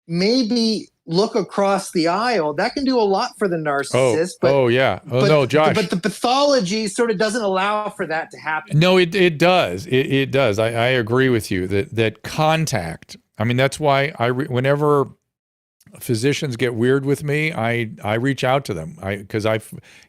maybe look across the aisle, that can do a lot for the narcissist. No, Josh. But the pathology sort of doesn't allow for that to happen. No, it does. It does. I agree with you that contact. I mean, that's why whenever physicians get weird with me, I reach out to them. Because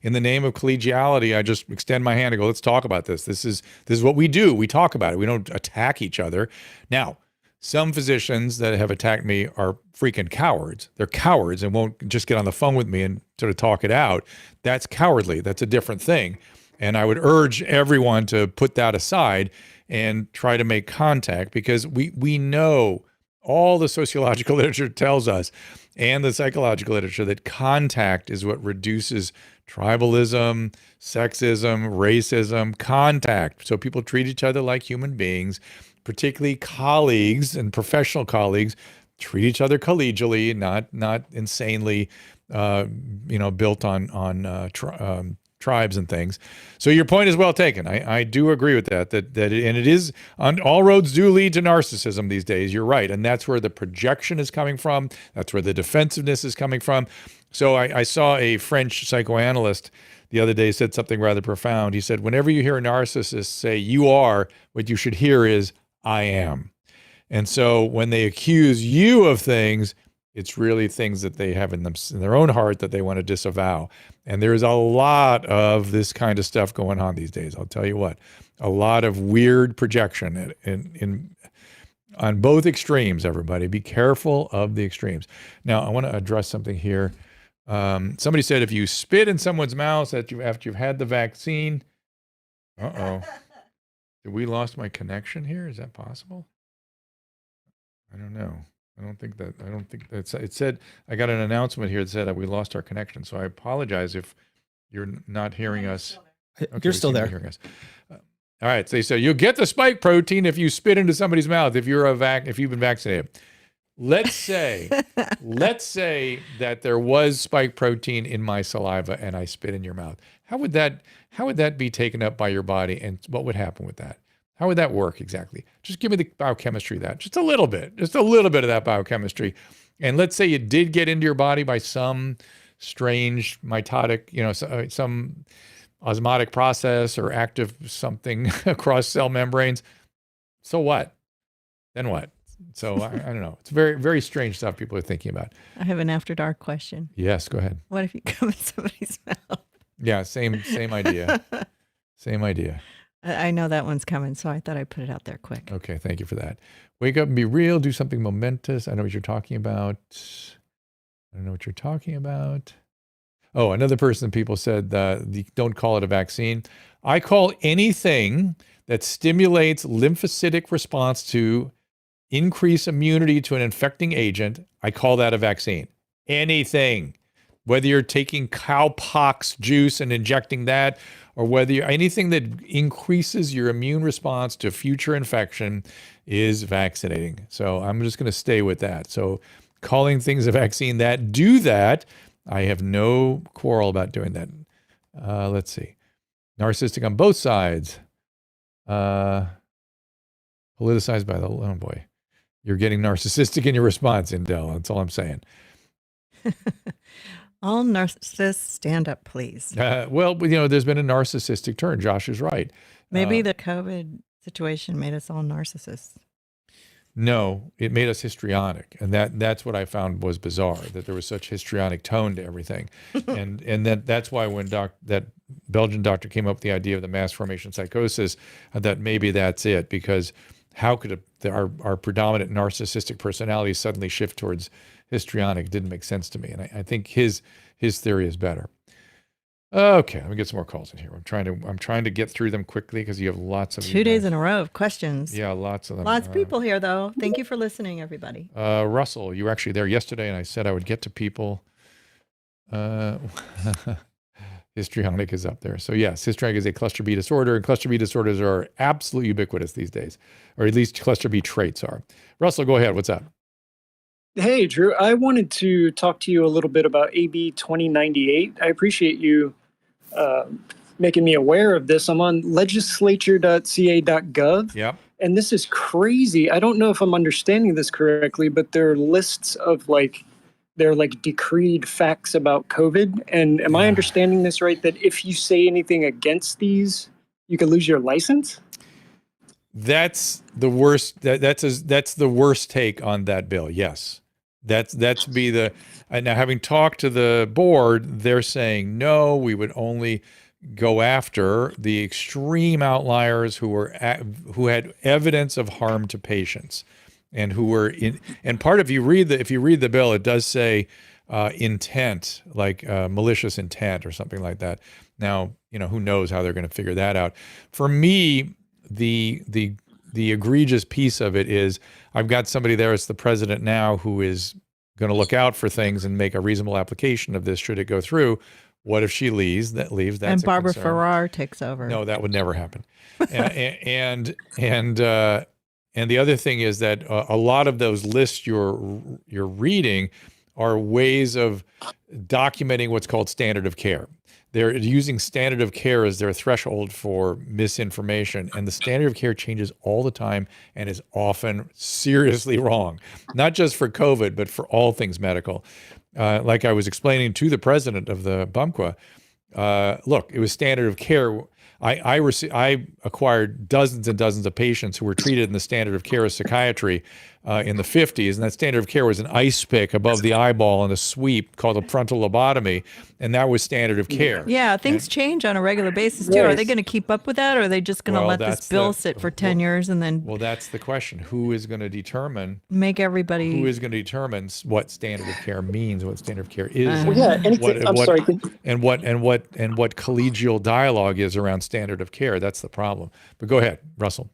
in the name of collegiality, I just extend my hand and go, let's talk about this. This is what we do. We talk about it. We don't attack each other. Now, some physicians that have attacked me are freaking cowards. They're cowards and won't just get on the phone with me and sort of talk it out. That's cowardly. That's a different thing. And I would urge everyone to put that aside and try to make contact, because we know all the sociological literature tells us, and the psychological literature, that contact is what reduces tribalism, sexism, racism. Contact. So people treat each other like human beings, particularly colleagues and professional colleagues treat each other collegially, not insanely, built on tribes and things. So your point is well taken. I do agree with that. And it is on all roads do lead to narcissism these days. You're right, and that's where the projection is coming from. That's where the defensiveness is coming from. So I saw a French psychoanalyst the other day said something rather profound. He said, whenever you hear a narcissist say "you are," what you should hear is "I am." And so when they accuse you of things, it's really things that they have in their own heart that they want to disavow. And there's a lot of this kind of stuff going on these days. I'll tell you what, a lot of weird projection on both extremes, everybody. Be careful of the extremes. Now, I want to address something here. Somebody said if you spit in someone's mouth after you've had the vaccine, did we lost my connection here? Is that possible? I don't know. I don't think that's, it said, I got an announcement here that said that we lost our connection. So I apologize if you're not hearing us. Okay, You're still there. Hearing us. All right. So they say you'll get the spike protein if you spit into somebody's mouth, if you've been vaccinated. Let's say that there was spike protein in my saliva and I spit in your mouth. How would that be taken up by your body, and what would happen with that? How would that work exactly? Just give me the biochemistry of that. Just a little bit of that biochemistry. And let's say you did get into your body by some strange mitotic, some osmotic process or active something across cell membranes. So what? Then what? So I don't know. It's very, very strange stuff people are thinking about. I have an after dark question. Yes, go ahead. What if you come in somebody's mouth? Yeah, same idea. Same idea. I know that one's coming, so I thought I'd put it out there quick. Okay, thank you for that. Wake up and be real. Do something momentous. I know what you're talking about. Oh, another person, people said, don't call it a vaccine. I call anything that stimulates lymphocytic response to increase immunity to an infecting agent, I call that a vaccine. Anything. Whether you're taking cowpox juice and injecting that, or whether anything that increases your immune response to future infection is vaccinating. So I'm just going to stay with that. So calling things a vaccine that do that, I have no quarrel about doing that. Let's see. Narcissistic on both sides. Politicized by the, oh boy. You're getting narcissistic in your response, Indel. That's all I'm saying. All narcissists, stand up, please. Well, there's been a narcissistic turn. Josh is right. Maybe the COVID situation made us all narcissists. No, it made us histrionic. And that's what I found was bizarre, that there was such histrionic tone to everything. and that's why when that Belgian doctor came up with the idea of the mass formation psychosis, I thought maybe that's it, because how could our predominant narcissistic personality suddenly shift towards histrionic? It didn't make sense to me. And I think his theory is better. Okay, let me get some more calls in here. I'm trying to get through them quickly because you have lots of 2 days in a row of questions. Yeah, lots of them. Lots of people here, though. Thank you for listening, everybody. Russell, you were actually there yesterday, and I said I would get to people. Histrionic is up there. So yes, histrionic is a cluster B disorder, and cluster B disorders are absolutely ubiquitous these days, or at least cluster B traits are. Russell, go ahead. What's up? Hey, Drew. I wanted to talk to you a little bit about AB 2098. I appreciate you making me aware of this. I'm on legislature.ca.gov. Yep. And this is crazy. I don't know if I'm understanding this correctly, but there are lists of they're decreed facts about COVID. And am I understanding this right, that if you say anything against these, you could lose your license? That's the worst. That's the worst take on that bill. Yes. Now, having talked to the board, they're saying, no, we would only go after the extreme outliers who had evidence of harm to patients. And who were and part of if you read the bill, it does say intent, like malicious intent or something like that. Now, who knows how they're going to figure that out. For me, the egregious piece of it is I've got somebody there, it's the president now, who is going to look out for things and make a reasonable application of this should it go through. What if she leaves? That's and Barbara Ferrer takes over. No, that would never happen. And the other thing is that a lot of those lists you're reading are ways of documenting what's called standard of care. They're using standard of care as their threshold for misinformation, and the standard of care changes all the time and is often seriously wrong, not just for COVID, but for all things medical. Like I was explaining to the president of the BUMQA, look, it was standard of care. I acquired dozens and dozens of patients who were treated in the standard of care of psychiatry in the 50s, and that standard of care was an ice pick above the eyeball and a sweep called a frontal lobotomy, and that was standard of care. Yeah, things change on a regular basis too. Are they going to keep up with that, or are they just going to let this bill sit for 10 years and then? Well, that's the question. Who is going to determine? Make everybody. Who is going to determine what standard of care means? What standard of care is? Well, yeah. I'm sorry. And what collegial dialogue is around standard of care? That's the problem. But go ahead, Russell.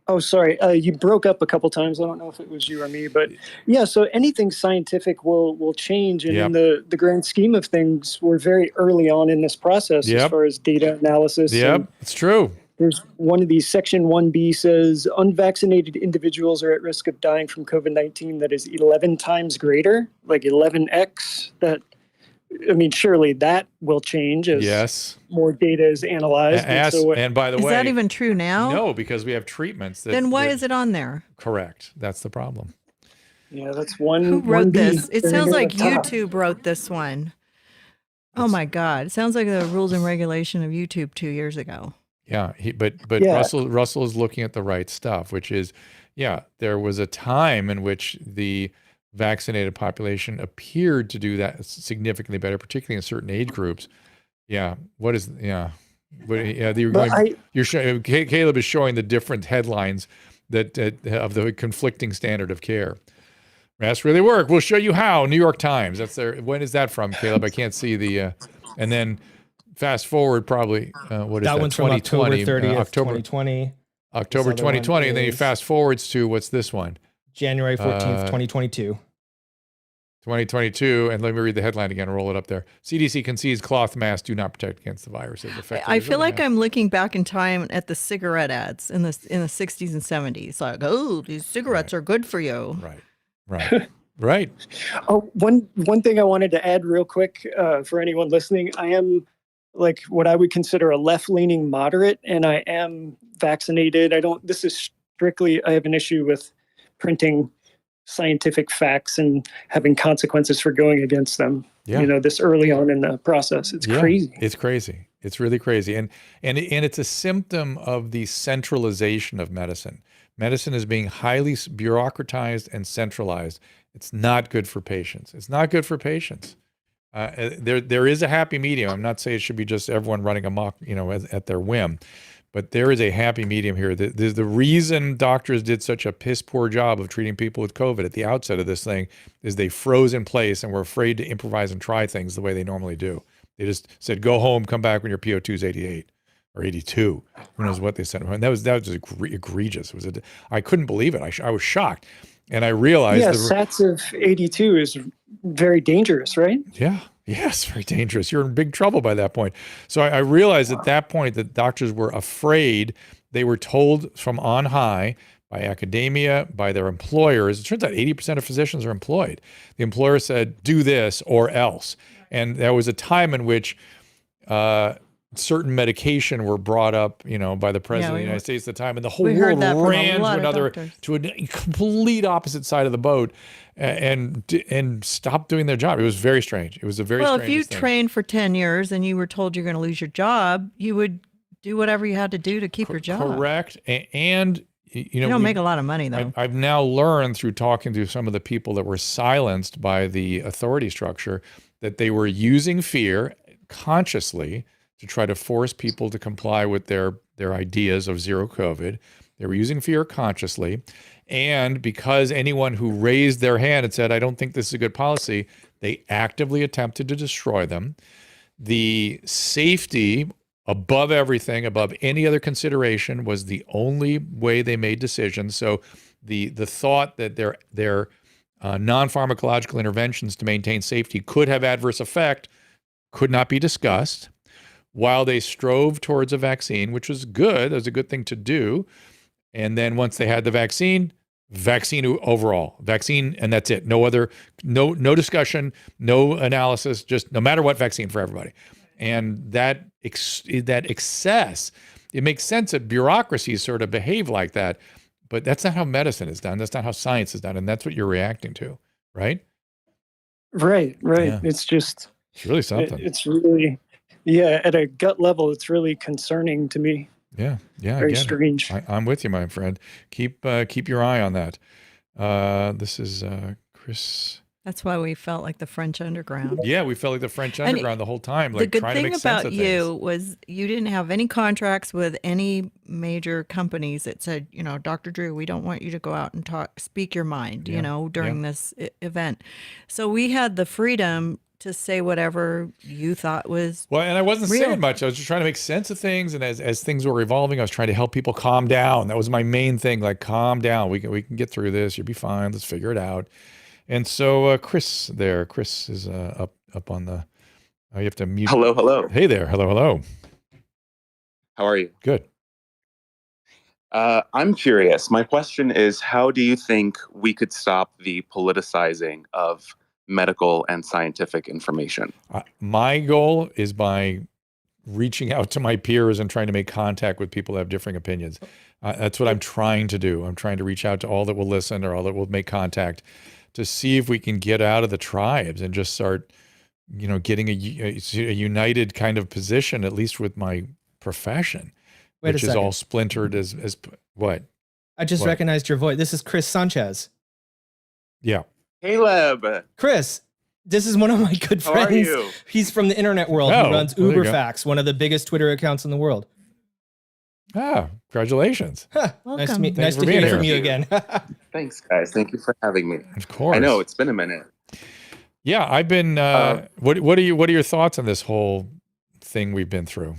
Oh, sorry. You broke up a couple times. I don't know if it was you or me, but yeah. So anything scientific will change, and in the grand scheme of things, we're very early on in this process as far as data analysis. Yep, it's true. There's one of these, Section 1B says unvaccinated individuals are at risk of dying from COVID-19 that is 11 times greater, like 11x. I mean, surely that will change as more data is analyzed. And by the way, is that even true now? No, because we have treatments. Then why is it on there? Correct. That's the problem. Yeah, that's one. Who wrote this? It sounds like top. YouTube wrote this one. Oh my God! It sounds like the rules and regulation of YouTube 2 years ago. Yeah, but Russell is looking at the right stuff, which is, there was a time in which the vaccinated population appeared to do that significantly better, particularly in certain age groups. Caleb is showing the different headlines that of the conflicting standard of care. Masks really work. We'll show you how. New York Times. That's their. When is that from, Caleb? I can't see the. And then fast forward, probably. What is that? That one's from October 30th, 2020. October 2020, and then you fast forwards to what's this one? January 14th, 2022. 2022, and let me read the headline again. Roll it up there. CDC concedes cloth masks do not protect against the virus. I feel like I'm looking back in time at the cigarette ads in the 60s and 70s. Like, oh, these cigarettes are good for you. Right. Oh, one thing I wanted to add real quick for anyone listening. I am like what I would consider a left-leaning moderate, and I am vaccinated. This is strictly, I have an issue with printing scientific facts and having consequences for going against them. This early on in the process. It's crazy. It's crazy. It's really crazy. And it's a symptom of the centralization of medicine. Medicine is being highly bureaucratized and centralized. It's not good for patients. There is a happy medium. I'm not saying it should be just everyone running amok, at their whim. But there is a happy medium here. The reason doctors did such a piss poor job of treating people with COVID at the outset of this thing is they froze in place and were afraid to improvise and try things the way they normally do. They just said, go home, come back when your PO2 is 88 or 82. Who knows what they said. And that was just egregious. I couldn't believe it. I was shocked. And I realized... SATs of 82 is very dangerous, right? Yeah. Yes, very dangerous. You're in big trouble by that point. So I realized at that point that doctors were afraid. They were told from on high by academia, by their employers. It turns out 80% of physicians are employed. The employer said, do this or else. And there was a time in which certain medication were brought up, by the president of the United States at the time, and the whole world ran to a complete opposite side of the boat and stopped doing their job. It was very strange. It was a very strange Well, if you trained for 10 years and you were told you're going to lose your job, you would do whatever you had to do to keep your job. Correct. And you don't make a lot of money, though. I've now learned through talking to some of the people that were silenced by the authority structure that they were using fear consciously to try to force people to comply with their ideas of zero COVID. They were using fear consciously. And because anyone who raised their hand and said, I don't think this is a good policy, they actively attempted to destroy them. The safety above everything, above any other consideration, was the only way they made decisions. So the thought that their non-pharmacological interventions to maintain safety could have adverse effect could not be discussed. While they strove towards a vaccine, which was good, that was a good thing to do, And then once they had the vaccine overall, vaccine, and that's it. No other, no discussion, no analysis, just no matter what, vaccine for everybody. And that excess, it makes sense that bureaucracies sort of behave like that, but that's not how medicine is done. That's not how science is done. And that's what you're reacting to, right? Right. Yeah. It's really something. It's really, yeah, at a gut level, it's really concerning to me. Yeah. Very strange. I'm with you, my friend. Keep your eye on that. This is Chris. That's why we felt like the French underground. Yeah, we felt like the French underground the whole time, like the good trying to thing make sense about of you things. was you didn't have any contracts with any major companies that said, Dr. Drew, we don't want you to go out and speak your mind, during this event. So we had the freedom to say whatever you thought was well, and I wasn't real. saying much. I was just trying to make sense of things, and as things were evolving, I was trying to help people calm down. That was my main thing, like calm down. We can get through this. You'll be fine. Let's figure it out. And so Chris is up on the. You have to mute. Hello. Hey there. Hello. How are you? Good. I'm curious. My question is, how do you think we could stop the politicizing of medical and scientific information? My goal is by reaching out to my peers and trying to make contact with people that have differing opinions. That's what I'm trying to do. I'm trying to reach out to all that will listen or all that will make contact to see if we can get out of the tribes and just start, getting a united kind of position, at least with my profession, which is all splintered as what? I just recognized your voice. This is Chris Sanchez. Yeah. Caleb. Chris, this is one of my good How friends. are you? He's from the internet world. Oh, He runs well, there you go. UberFacts, one of the biggest Twitter accounts in the world. Congratulations. Nice Welcome. to Thanks for hear being from here. you again. Thanks, guys. Thank you for having me. Of course. I know it's been a minute. Yeah, I've been. What are your thoughts on this whole thing we've been through?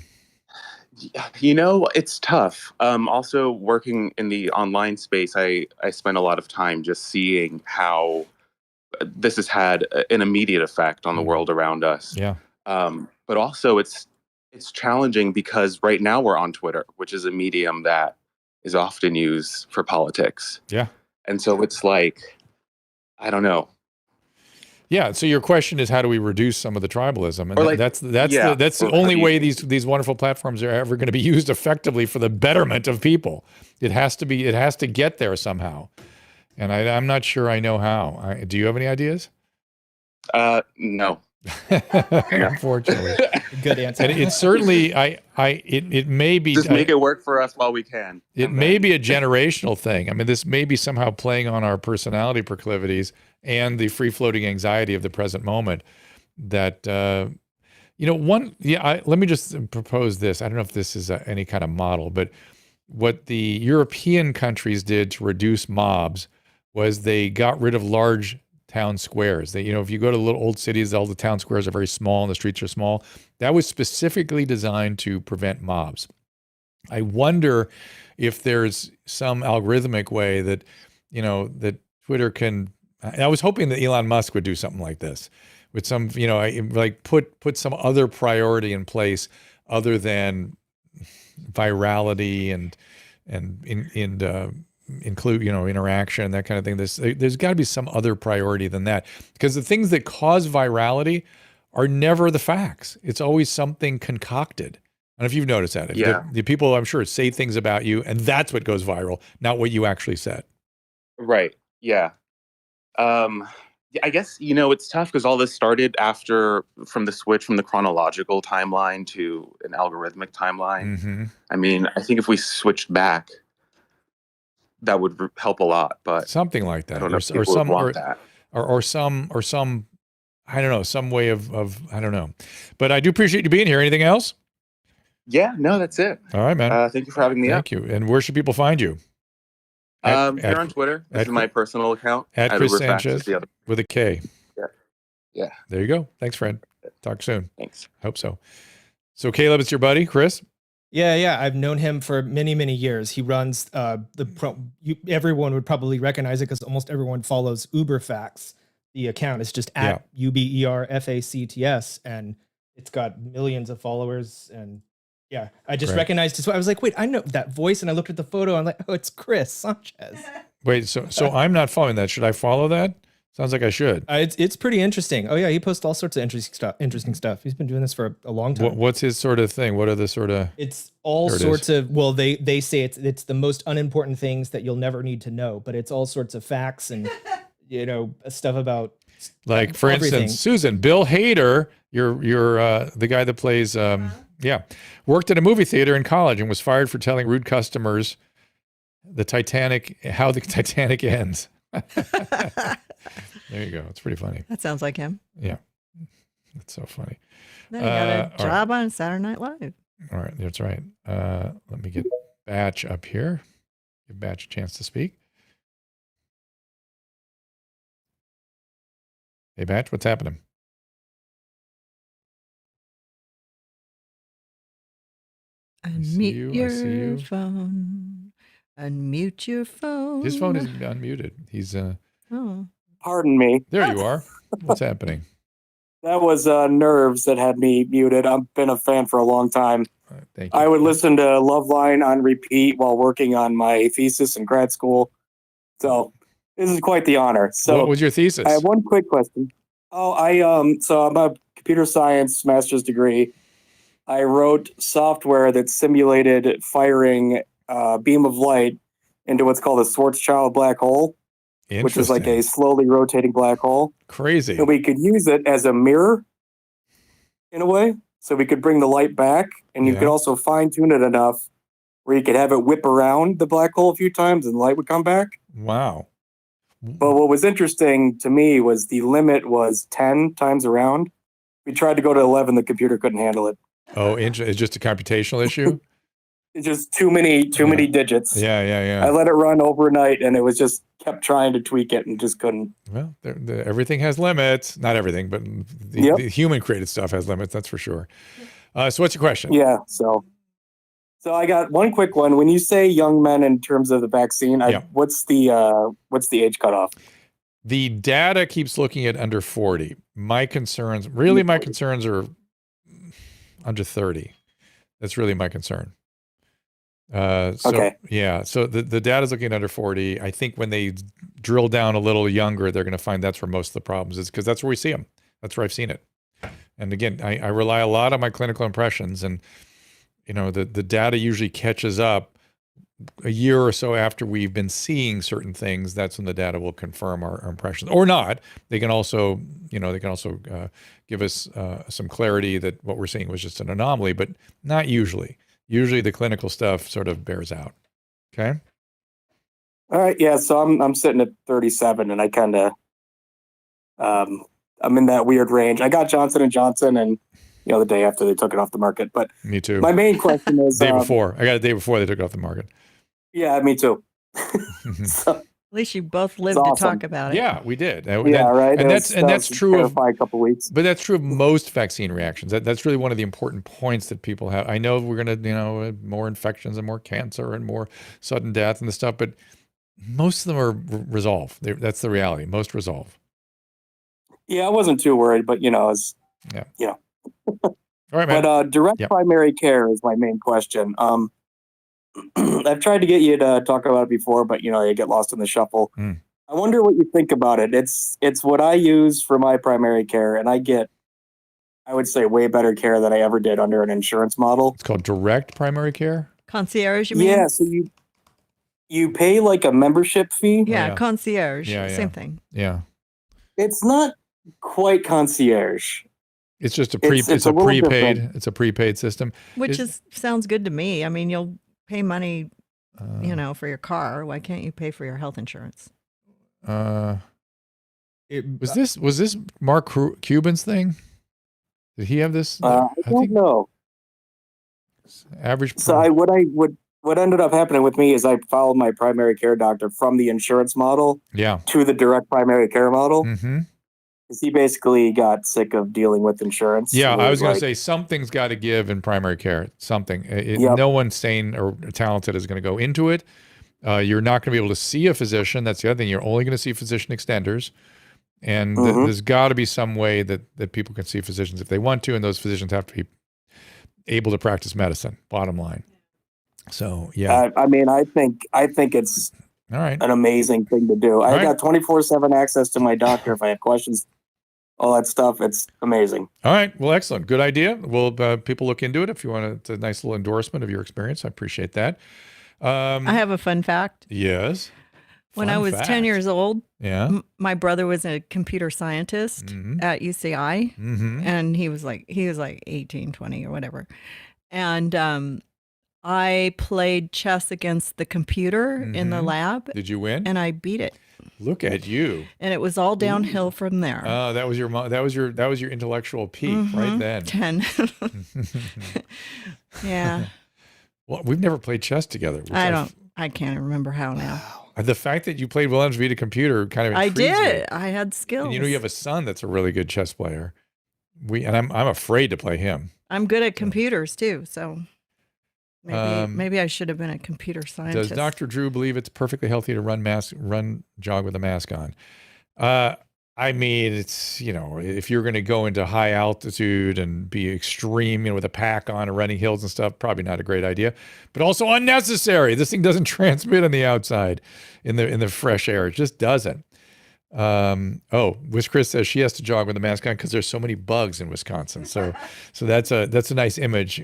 It's tough. Also, working in the online space, I spend a lot of time just seeing how this has had an immediate effect on the world around us. Yeah. But also, it's challenging because right now we're on Twitter, which is a medium that is often used for politics. Yeah. And so it's like, I don't know. Yeah. So your question is, how do we reduce some of the tribalism? And that's the only way these wonderful platforms are ever going to be used effectively for the betterment of people. It has to get there somehow. And I'm not sure I know how. Do you have any ideas? No. Unfortunately. Good answer. And it's certainly, it may be. Just make it work for us while we can. It may be a generational thing. I mean, this may be somehow playing on our personality proclivities and the free-floating anxiety of the present moment that, let me just propose this. I don't know if this is any kind of model, but what the European countries did to reduce mobs was they got rid of large town squares. They, if you go to little old cities, all the town squares are very small and the streets are small. That was specifically designed to prevent mobs. I wonder if there's some algorithmic way that, that Twitter can. I was hoping that Elon Musk would do something like this, with some, like put some other priority in place other than virality and include, interaction, that kind of thing. There's got to be some other priority than that, because the things that cause virality are never the facts. It's always something concocted. I don't know if you've noticed that. Yeah. The people, I'm sure, say things about you, and that's what goes viral, not what you actually said. Right. Yeah. I guess, it's tough because all this started from the switch from the chronological timeline to an algorithmic timeline. Mm-hmm. I mean, I think if we switched back, that would help a lot, but something like that, I don't know if people would want that. Or some, I don't know, some way of I don't know. But I do appreciate you being here. Anything else? Yeah, no, that's it. All right, man. Thank you for having me up. Thank you. And where should people find you? Here on Twitter. This is my personal account. At Chris UberFacts Sanchez is the other. with a K. Yeah. There you go. Thanks, friend. Talk soon. Thanks. Hope so. So Caleb, it's your buddy, Chris? Yeah. I've known him for many, many years. He runs everyone would probably recognize it because almost everyone follows UberFacts. The account is just at UberFacts, and it's got millions of followers. And Yeah, I just Great. recognized his. I was like, wait, I know that voice, and I looked at the photo. I'm like, oh, it's Chris Sanchez. Wait, so I'm not following that. Should I follow that? Sounds like I should. It's pretty interesting. Oh yeah, he posts all sorts of interesting stuff. He's been doing this for a long time. What's his sort of thing? What are the sort of? It's all There it sorts of. Well, they say it's the most unimportant things that you'll never need to know, but it's all sorts of facts and stuff about. Like, for everything. instance, Susan, Bill Hader, you're the guy that plays, worked at a movie theater in college and was fired for telling rude customers how the Titanic ends. There you go. It's pretty funny. That sounds like him. Yeah. That's so funny. Then he got a all job on Saturday Night Live. All right. That's right. Let me get Batch up here. Give Batch a chance to speak. Hey, Batch, what's happening? Unmute I see your you. phone. Unmute your phone. His phone is unmuted. He's Oh. Pardon me. there. You are. What's happening? That was nerves that had me muted. I've been a fan for a long time. Thank you. I would listen to Loveline on repeat while working on my thesis in grad school. So this is quite the honor. So What was your thesis? I have one quick question. So I'm a computer science master's degree. I wrote software that simulated firing a beam of light into what's called a Schwarzschild black hole, which is like a slowly rotating black hole. Crazy. And we could use it as a mirror in a way. So we could bring the light back, and you could also fine tune it enough where you could have it whip around the black hole a few times and the light would come back. Wow. But what was interesting to me was the limit was 10 times around. We tried to go to 11, the computer couldn't handle it. Oh, it's just a computational issue? It's just too many digits. Yeah. I let it run overnight, and it was just kept trying to tweak it and just couldn't. Well, everything has limits. Not everything, but the human-created stuff has limits, that's for sure. So what's your question? Yeah, so I got one quick one. When you say young men in terms of the vaccine, what's the age cutoff? The data keeps looking at under 40. My concerns are under 30. That's really my concern. Okay. Yeah. So the data's looking at under 40. I think when they drill down a little younger, they're going to find that's where most of the problems is, because that's where we see them. That's where I've seen it. And again, I rely a lot on my clinical impressions, and the data usually catches up a year or so after we've been seeing certain things. That's when the data will confirm our impressions, or not. They can also, give us some clarity that what we're seeing was just an anomaly, but not usually. Usually the clinical stuff sort of bears out. Okay. All right. Yeah. So I'm sitting at 37, and I kind of, I'm in that weird range. I got Johnson & Johnson, and the day after they took it off the market. But me too. My main question is day before. I got it the day before they took it off the market. Yeah, me too. At least you both lived to talk about it. Yeah, we did. Right. And that's true of a couple weeks. But that's true of most vaccine reactions. That's really one of the important points that people have. I know we're going to, more infections and more cancer and more sudden death and the stuff, but most of them are resolve. That's the reality. Most resolve. Yeah, I wasn't too worried, but it's All right, man. But direct primary care is my main question. I've tried to get you to talk about it before, but you get lost in the shuffle. I wonder what you think about it. It's what I use for my primary care, and I get, I would say, way better care than I ever did under an insurance model. It's called direct primary care? Concierge, you mean? Yeah, so you pay like a membership fee. Yeah, concierge. Same thing. Yeah. It's not quite concierge. It's just it's a prepaid. different. It's a prepaid system. Which sounds good to me. I mean, you'll pay money, for your car. Why can't you pay for your health insurance? Was this Mark Cuban's thing? Did he have this? I don't know. Average. So what ended up happening with me is I followed my primary care doctor from the insurance model to the direct primary care model. Mm-hmm. Because he basically got sick of dealing with insurance. Yeah, I was going to say something's got to give in primary care. Something. No one sane or talented is going to go into it. You're not going to be able to see a physician. That's the other thing. You're only going to see physician extenders. And there's got to be some way that people can see physicians if they want to, and those physicians have to be able to practice medicine, bottom line. So, yeah. I mean, I think it's all right. An amazing thing to do. I got 24/7 access to my doctor if I have questions, all that stuff. It's amazing. All right. Well, excellent. Good idea. Well, people look into it if you want. It's a nice little endorsement of your experience. I appreciate that. I have a fun fact. Yes. When I was 10 years old, my brother was a computer scientist at UCI, and he was like 18, 20 or whatever. And I played chess against the computer in the lab. Did you win? And I beat it. Look at you. And it was all downhill from there. Oh, that was your intellectual peak right then. 10. Yeah. Well, we've never played chess together. I can't remember how now. The fact that you played well enough to beat a computer kind of intrigues I did. me. I had skills. And you have a son that's a really good chess player. I'm afraid to play him. I'm good at computers too, so maybe I should have been a computer scientist. Does Dr. Drew believe it's perfectly healthy to jog with a mask on? I mean, it's, if you're going to go into high altitude and be extreme, with a pack on and running hills and stuff, probably not a great idea, but also unnecessary. This thing doesn't transmit on the outside in the fresh air. It just doesn't. Wiz Chris says she has to jog with a mask on because there's so many bugs in Wisconsin. So that's a nice image,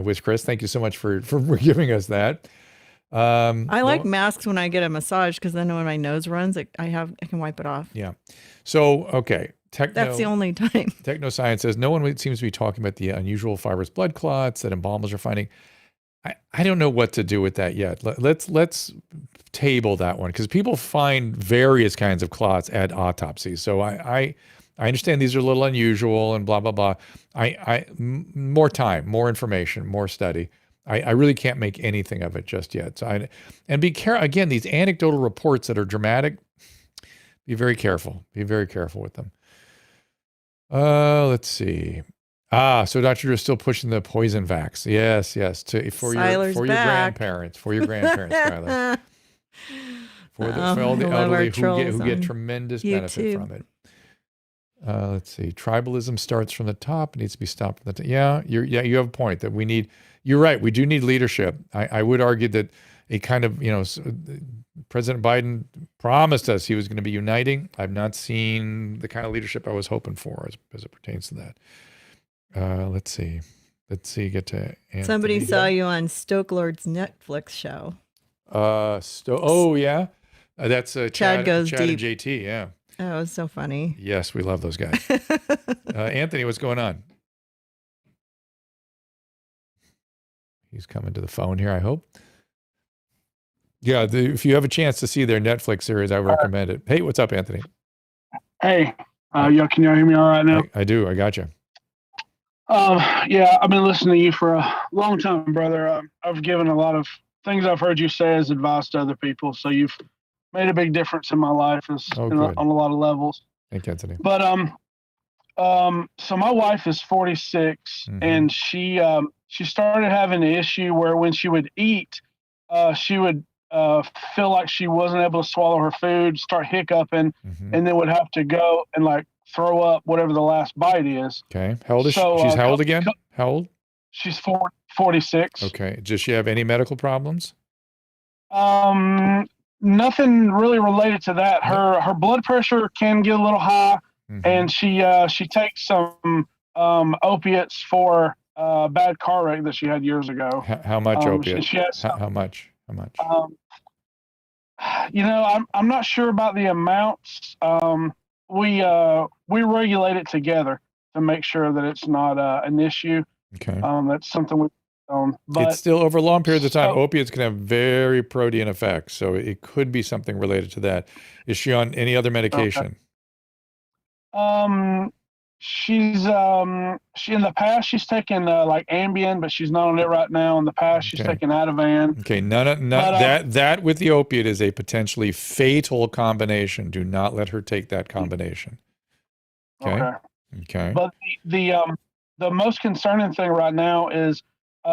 Wiz Chris. Thank you so much for giving us that. I like masks when I get a massage because then when my nose runs, I can wipe it off. Yeah. So, okay. That's the only time. Technoscience says no one seems to be talking about the unusual fibrous blood clots that embalmers are finding. I don't know what to do with that yet. Let's table that one because people find various kinds of clots at autopsies. So I understand these are a little unusual and blah, blah, blah. More time, more information, more study. I really can't make anything of it just yet. So and be careful again. These anecdotal reports that are dramatic. Be very careful. Be very careful with them. Let's see. So Dr. Drew is still pushing the poison vax. Yes. For your grandparents, Skylar. For all the elderly who get tremendous benefit from it. Let's see. Tribalism starts from the top. It needs to be stopped from the top. Yeah, you have a point that we need. You're right. We do need leadership. I would argue that a kind of, President Biden promised us he was going to be uniting. I've not seen the kind of leadership I was hoping for as it pertains to that. Let's see. Get to Anthony. Somebody saw you on Stoke Lord's Netflix show. Oh, yeah. That's Chad Goes Chad Deep. and JT, yeah. Oh, it was so funny. Yes, we love those guys. Anthony, what's going on? He's coming to the phone here, I hope. Yeah, if you have a chance to see their Netflix series, I recommend it. Hey, what's up, Anthony? Hey, can y'all hear me all right now? I do. I got you. Yeah, I've been listening to you for a long time, brother. I've given a lot of things I've heard you say as advice to other people, so you've made a big difference in my life on a lot of levels. Thank you, Anthony. But so my wife is 46, and she started having an issue where when she would eat, she would feel like she wasn't able to swallow her food, start hiccuping, and then would have to go and throw up whatever the last bite is. Okay. How old is she? She's how old again? How old? She's 46. Okay. Does she have any medical problems? Nothing really related to that. Her blood pressure can get a little high, and she takes some opiates for a bad car wreck that she had years ago. How much opiates? She has how much? I'm not sure about the amounts. We regulate it together to make sure that it's not an issue. Okay. That's something we but it's still over long periods of time. Opiates can have very protean effects, so it could be something related to that. Is she on any other medication? Okay. She's in the past she's taken Ambien, but she's not on it right now. In the past she's taken Ativan. Okay, that with the opiate is a potentially fatal combination. Do not let her take that combination. Okay. But the most concerning thing right now is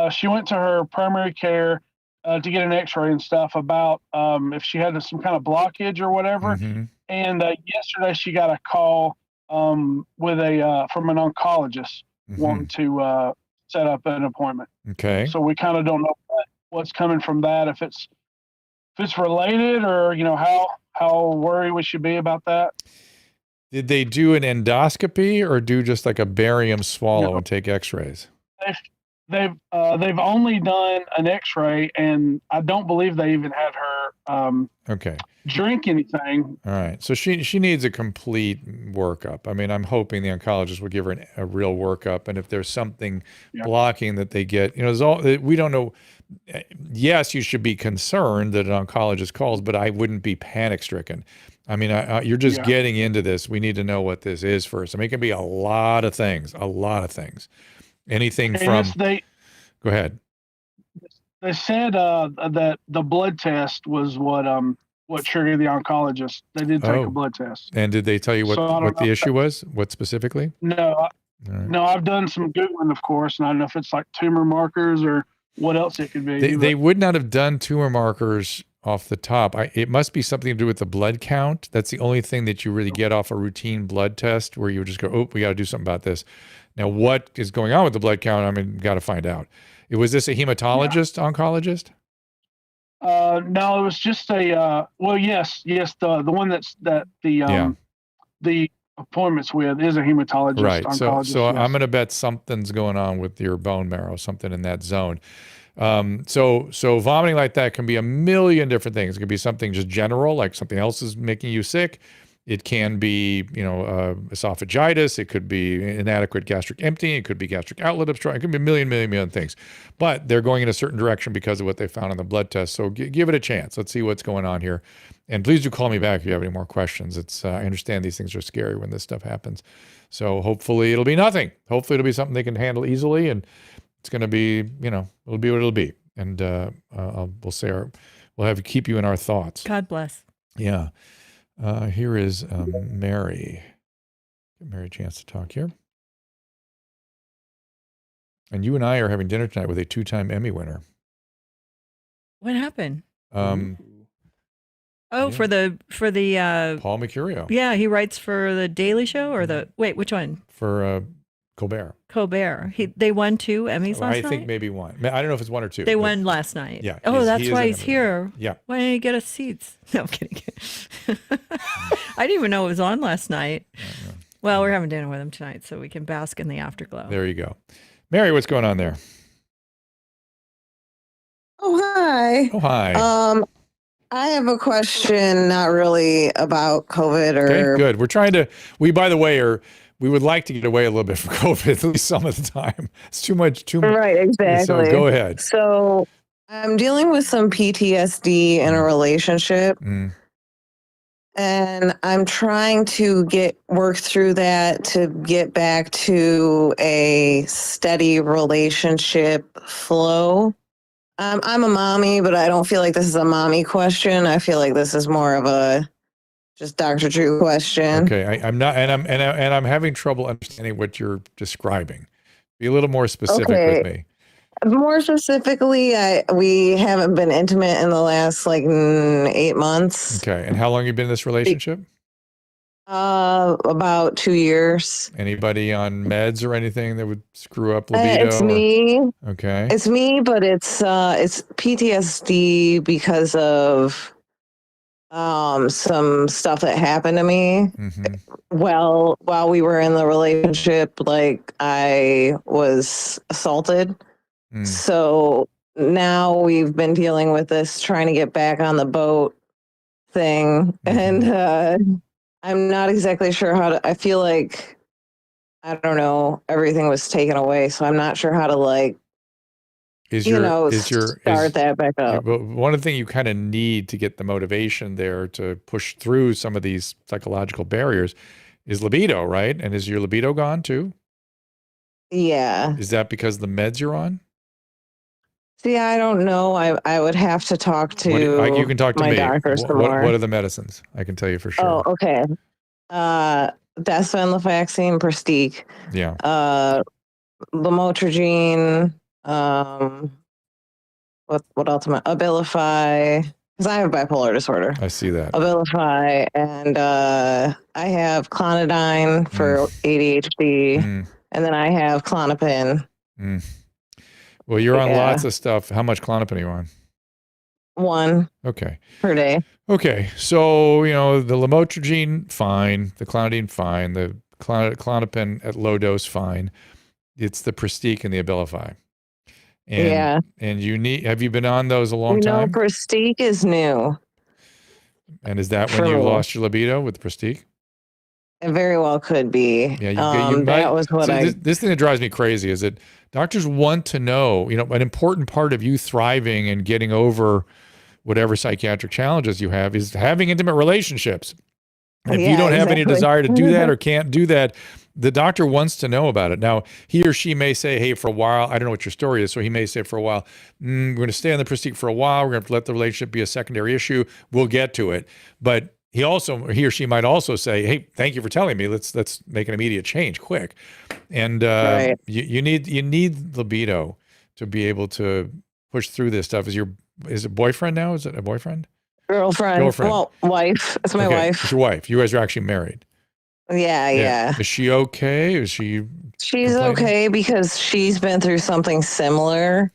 she went to her primary care to get an X-ray and stuff about if she had some kind of blockage or whatever. And yesterday she got a call with from an oncologist wanting to set up an appointment. Okay. So we kind of don't know what's coming from that, if it's related, or how worried we should be about that. Did they do an endoscopy or do just like a barium swallow No. and take X-rays? They've only done an X-ray, and I don't believe they even had her Okay. drink anything. All right. So she needs a complete workup. I mean, I'm hoping the oncologist will give her a real workup, and if there's something blocking that they get, we don't know. Yes, you should be concerned that an oncologist calls, but I wouldn't be panic stricken. I mean, you're just getting into this. We need to know what this is first. I mean, it can be a lot of things. Anything from. Go ahead. They said that the blood test was what triggered the oncologist. They did take a blood test. And did they tell you what the issue was? What specifically? No, no. I've done some Googling, of course, and I don't know if it's like tumor markers or what else it could be. They would not have done tumor markers off the top. It must be something to do with the blood count. That's the only thing that you really get off a routine blood test, where you just go, oh, we got to do something about this. Now, what is going on with the blood count? I mean, got to find out. Was this a hematologist, oncologist? No, it was just a, yes, the one the appointments with is a hematologist. Right. Oncologist, So I'm going to bet something's going on with your bone marrow, something in that zone. So vomiting like that can be a million different things. It could be something just general, like something else is making you sick. It can be, esophagitis. It could be inadequate gastric emptying. It could be gastric outlet obstruction. It could be a million things. But they're going in a certain direction because of what they found on the blood test. So give it a chance. Let's see what's going on here. And please do call me back if you have any more questions. I understand these things are scary when this stuff happens. So hopefully it'll be nothing. Hopefully it'll be something they can handle easily, and it's going to be, it'll be what it'll be. And we'll keep you in our thoughts. God bless. Yeah. Here is Mary. Give Mary a chance to talk here. And you and I are having dinner tonight with a 2-time Emmy winner. What happened? For the Paul Mercurio. Yeah, he writes for the Daily Show or which one? For Colbert. They won 2 Emmys last night? I think maybe one. I don't know if it's 1 or 2. They won last night. Yeah. Oh, that's why he's here. Yeah. Why didn't he get us seats? No, I'm kidding. I didn't even know it was on last night. Well, we're having dinner with him tonight, so we can bask in the afterglow. There you go. Mary, what's going on there? Oh, hi. Oh, hi. I have a question, not really about COVID or. Okay, good. We're trying to. By the way, we would like to get away a little bit from COVID, at least some of the time. It's too much. Right, exactly. So go ahead. So I'm dealing with some PTSD in a relationship. And I'm trying to work through that to get back to a steady relationship flow. I'm a mommy, but I don't feel like this is a mommy question. I feel like this is more of a just Dr. Drew question. Okay, I'm not, and I'm having trouble understanding what you're describing. Be a little more specific with me. More specifically, we haven't been intimate in the last 8 months. Okay, and how long have you been in this relationship? About 2 years. Anybody on meds or anything that would screw up libido? It's me. Okay. It's me, but it's PTSD because of some stuff that happened to me. Well, while we were in the relationship, I was assaulted. So now we've been dealing with this, trying to get back on the boat thing. And I'm not exactly sure how to, I feel like, I don't know, everything was taken away. So I'm not sure how to start that back up. But one of the things you kind of need to get the motivation there to push through some of these psychological barriers is libido, right? And is your libido gone too? Yeah. Is that because of the meds you're on? See, I don't know. I would have to talk to you can talk to my me. doctor some more. What are the medicines? I can tell you for sure. Oh, okay. Desvenlafaxine, Prestige. Yeah. Lamotrigine. What else am I? Abilify. Because I have bipolar disorder. I see that. Abilify, and I have Clonidine for ADHD, and then I have Clonopin. Well, you're on lots of stuff. How much Clonopin are you on? 1 Okay. per day. Okay. So, the lamotrigine, fine. The Clonidine, fine. The Clonopin at low dose, fine. It's the Prestique and the Abilify. And have you been on those a long time? Prestique is new. And is that when you lost your libido with the Prestique? It very well could be. Yeah, that was what this thing that drives me crazy is that doctors want to know, an important part of you thriving and getting over whatever psychiatric challenges you have is having intimate relationships. And if you don't have any desire to do that or can't do that, the doctor wants to know about it. Now, he or she may say, hey, for a while, I don't know what your story is. So he may say for a while, we're going to stay on the Prestique for a while. We're going to have to let the relationship be a secondary issue. We'll get to it. But he or she might also say, hey, thank you for telling me. Let's make an immediate change quick. And you need libido to be able to push through this stuff. Is it boyfriend now? Is it a boyfriend? Girlfriend. Well, wife. It's my wife. It's your wife. You guys are actually married. Yeah. Is she okay? She's okay because she's been through something similar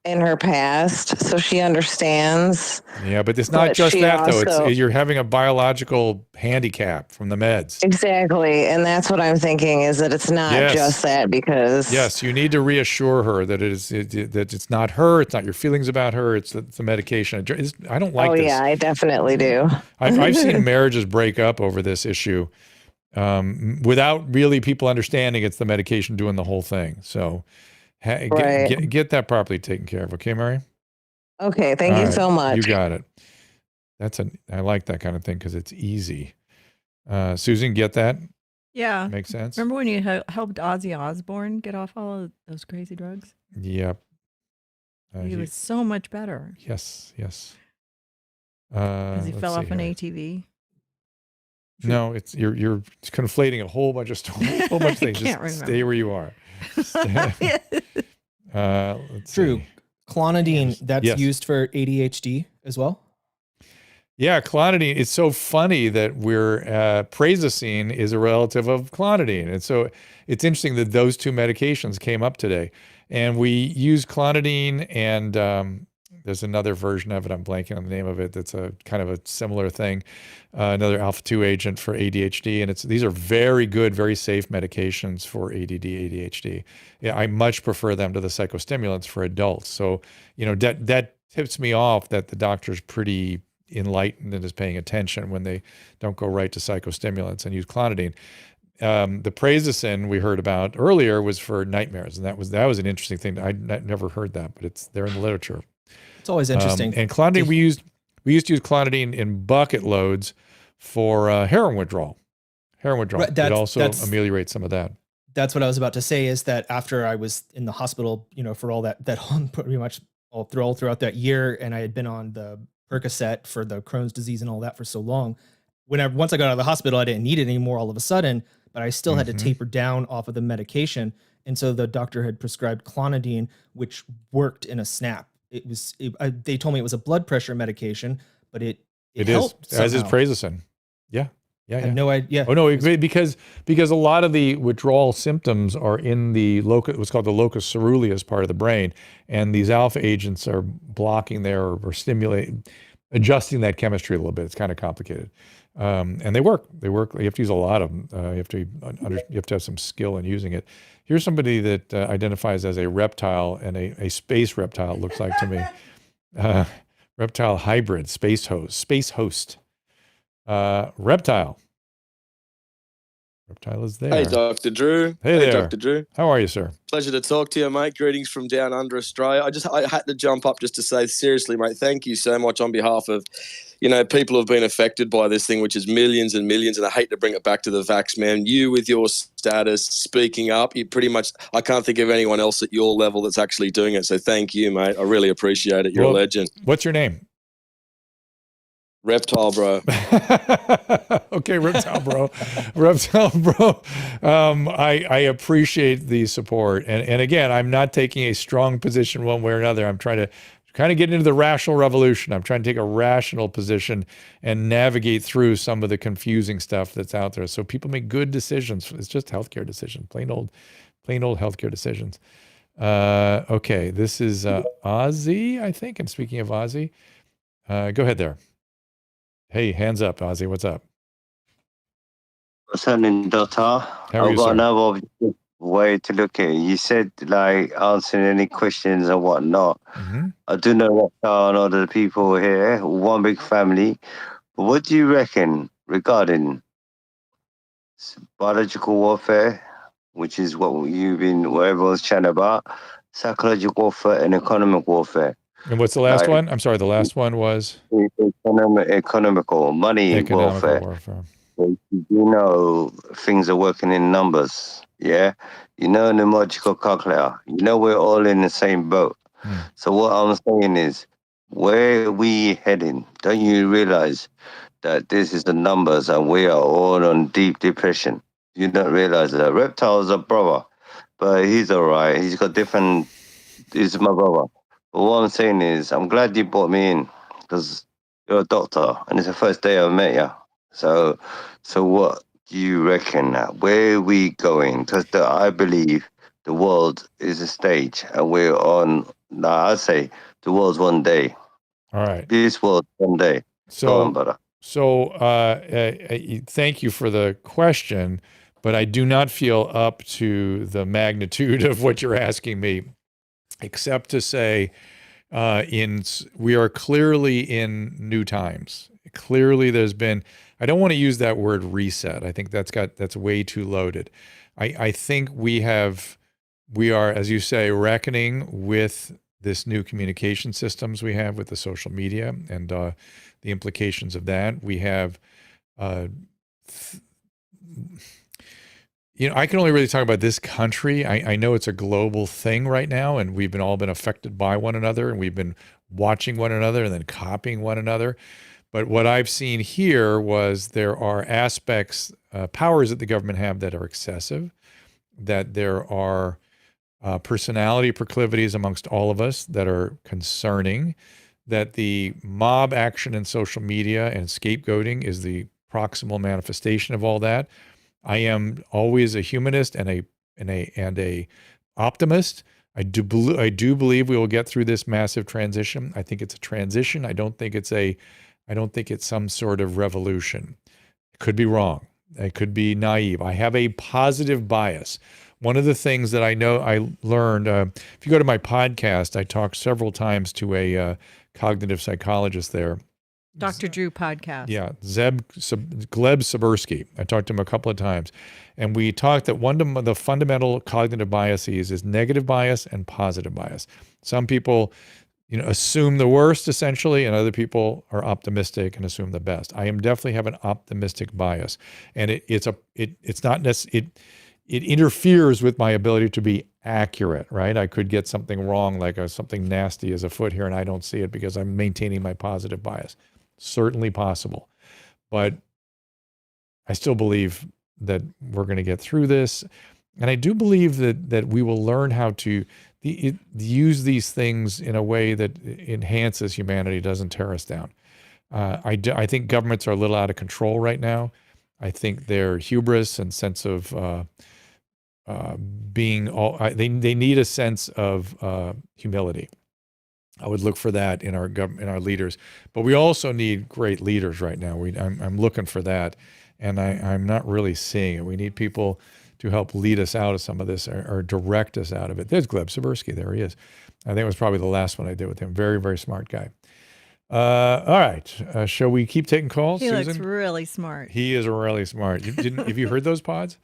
in her past, so she understands. Yeah, but it's not just that, though. You're having a biological handicap from the meds. Exactly, and that's what I'm thinking, is that it's not just that, because... Yes, you need to reassure her that that it's not her, it's not your feelings about her, it's the medication. I don't like this. Oh, yeah, I definitely do. I've seen marriages break up over this issue without really people understanding it's the medication doing the whole thing. So... Get that properly taken care of. Okay, Mary? Okay. Thank you so much. You got it. I like that kind of thing because it's easy. Susan, get that? Yeah. Makes sense. Remember when you helped Ozzy Osbourne get off all of those crazy drugs? Yep. He was so much better. Yes. Because he fell off an ATV. No, you're conflating a whole bunch of stories, a whole bunch of things. Just stay where you are. True. Clonidine, that's used for ADHD as well? Yeah, Clonidine. It's so funny that Prazosin is a relative of Clonidine. And so it's interesting that those two medications came up today. And we use Clonidine and there's another version of it. I'm blanking on the name of it. That's a kind of a similar thing. Another alpha-2 agent for ADHD. And these are very good, very safe medications for ADD, ADHD. Yeah, I much prefer them to the psychostimulants for adults. So, that tips me off that the doctor's pretty enlightened and is paying attention when they don't go right to psychostimulants and use Clonidine. The Prazosin we heard about earlier was for nightmares. And that was an interesting thing. I never heard that, but they're in the literature. It's always interesting. And Clonidine, we used to use Clonidine in bucket loads for heroin withdrawal. It also ameliorates some of that. That's what I was about to say, is that after I was in the hospital, for all that pretty much all throughout that year, and I had been on the Percocet for the Crohn's disease and all that for so long, once I got out of the hospital, I didn't need it anymore all of a sudden, but I still had to taper down off of the medication. And so the doctor had prescribed Clonidine, which worked in a snap. They told me it was a blood pressure medication, but it helped is, as is Prazosin. Yeah. I had no idea. Oh no, because a lot of the withdrawal symptoms are in the what's called the locus ceruleus part of the brain, and these alpha agents are blocking there or stimulating, adjusting that chemistry a little bit. It's kind of complicated, and they work. You have to use a lot of them. You have to have some skill in using it. Here's somebody that identifies as a reptile, and a space reptile, it looks like to me. Reptile hybrid, space host. Reptile is there. Hey, Dr. Drew. Hey there. Dr. Drew. How are you, sir? Pleasure to talk to you, mate. Greetings from down under Australia. I had to jump up just to say, seriously, mate, thank you so much on behalf of, people who have been affected by this thing, which is millions and millions. And I hate to bring it back to the vax, man. You, with your status, speaking up, I can't think of anyone else at your level that's actually doing it. So thank you, mate. I really appreciate it. You're a legend. What's your name? Reptile bro. Okay, reptile bro. I appreciate the support. And again, I'm not taking a strong position one way or another. I'm trying to kind of get into the rational revolution. I'm trying to take a rational position and navigate through some of the confusing stuff that's out there. So people make good decisions. It's just healthcare decisions, plain old healthcare decisions. Okay, this is Ozzy, I think. And speaking of Ozzy, go ahead there. Hey, hands up, Ozzy. What's up? What's happening, Doctor? How are I've you, got sir? another way to look at it. You said like answering any questions and whatnot. I do know that a lot of the people here, one big family. But what do you reckon regarding biological warfare, which is what everyone's chatting about, psychological warfare and economic warfare? And what's the last Like, one? I'm sorry, the last one was economical money economical warfare. You know things are working in numbers, yeah? You know numerical calculator. You know we're all in the same boat. So what I'm saying is, where are we heading? Don't you realize that this is the numbers and we are all on deep depression? You don't realize that. Reptile's a brother, but he's all right. He's got different, he's my brother. But what I'm saying is, I'm glad you brought me in because you're a doctor and it's the first day I've met you. So what do you reckon? Where are we going? Because I believe the world is a stage and we're on, I'd say the world's one day. All right. This world one day. Go on, brother. So thank you for the question, but I do not feel up to the magnitude of what you're asking me, except to say we are clearly in new times. Clearly there's been, I don't want to use that word reset. I think that's way too loaded. I think we are, as you say, reckoning with this new communication systems we have with the social media and the implications of that. We have, I can only really talk about this country. I know it's a global thing right now, and we've all been affected by one another, and we've been watching one another and then copying one another. But what I've seen here was there are aspects, powers that the government have that are excessive, that there are personality proclivities amongst all of us that are concerning, that the mob action in social media and scapegoating is the proximal manifestation of all that. I am always a humanist and a optimist. I do believe we will get through this massive transition. I think it's a transition. I don't think it's some sort of revolution. I could be wrong. I could be naive. I have a positive bias. One of the things that I know I learned, if you go to my podcast, I talked several times to a cognitive psychologist there. Dr. Drew podcast. Yeah, Gleb Sibursky. I talked to him a couple of times. And we talked that one of the fundamental cognitive biases is negative bias and positive bias. Some people assume the worst essentially, and other people are optimistic and assume the best. I definitely have an optimistic bias. And it interferes with my ability to be accurate, right? I could get something wrong, like something nasty as a foot here, and I don't see it because I'm maintaining my positive bias. Certainly possible. But I still believe that we're going to get through this. And I do believe that we will learn how to use these things in a way that enhances humanity, doesn't tear us down. I think governments are a little out of control right now. I think their hubris and sense of they need a sense of humility. I would look for that in our government, in our leaders, but we also need great leaders right now. I'm looking for that, and I'm not really seeing it. We need people to help lead us out of some of this or direct us out of it. There's Gleb Sibursky. There he is. I think it was probably the last one I did with him. Very, very smart guy. All right. Shall we keep taking calls, He Susan? looks really smart. He is really smart. Have you heard those pods?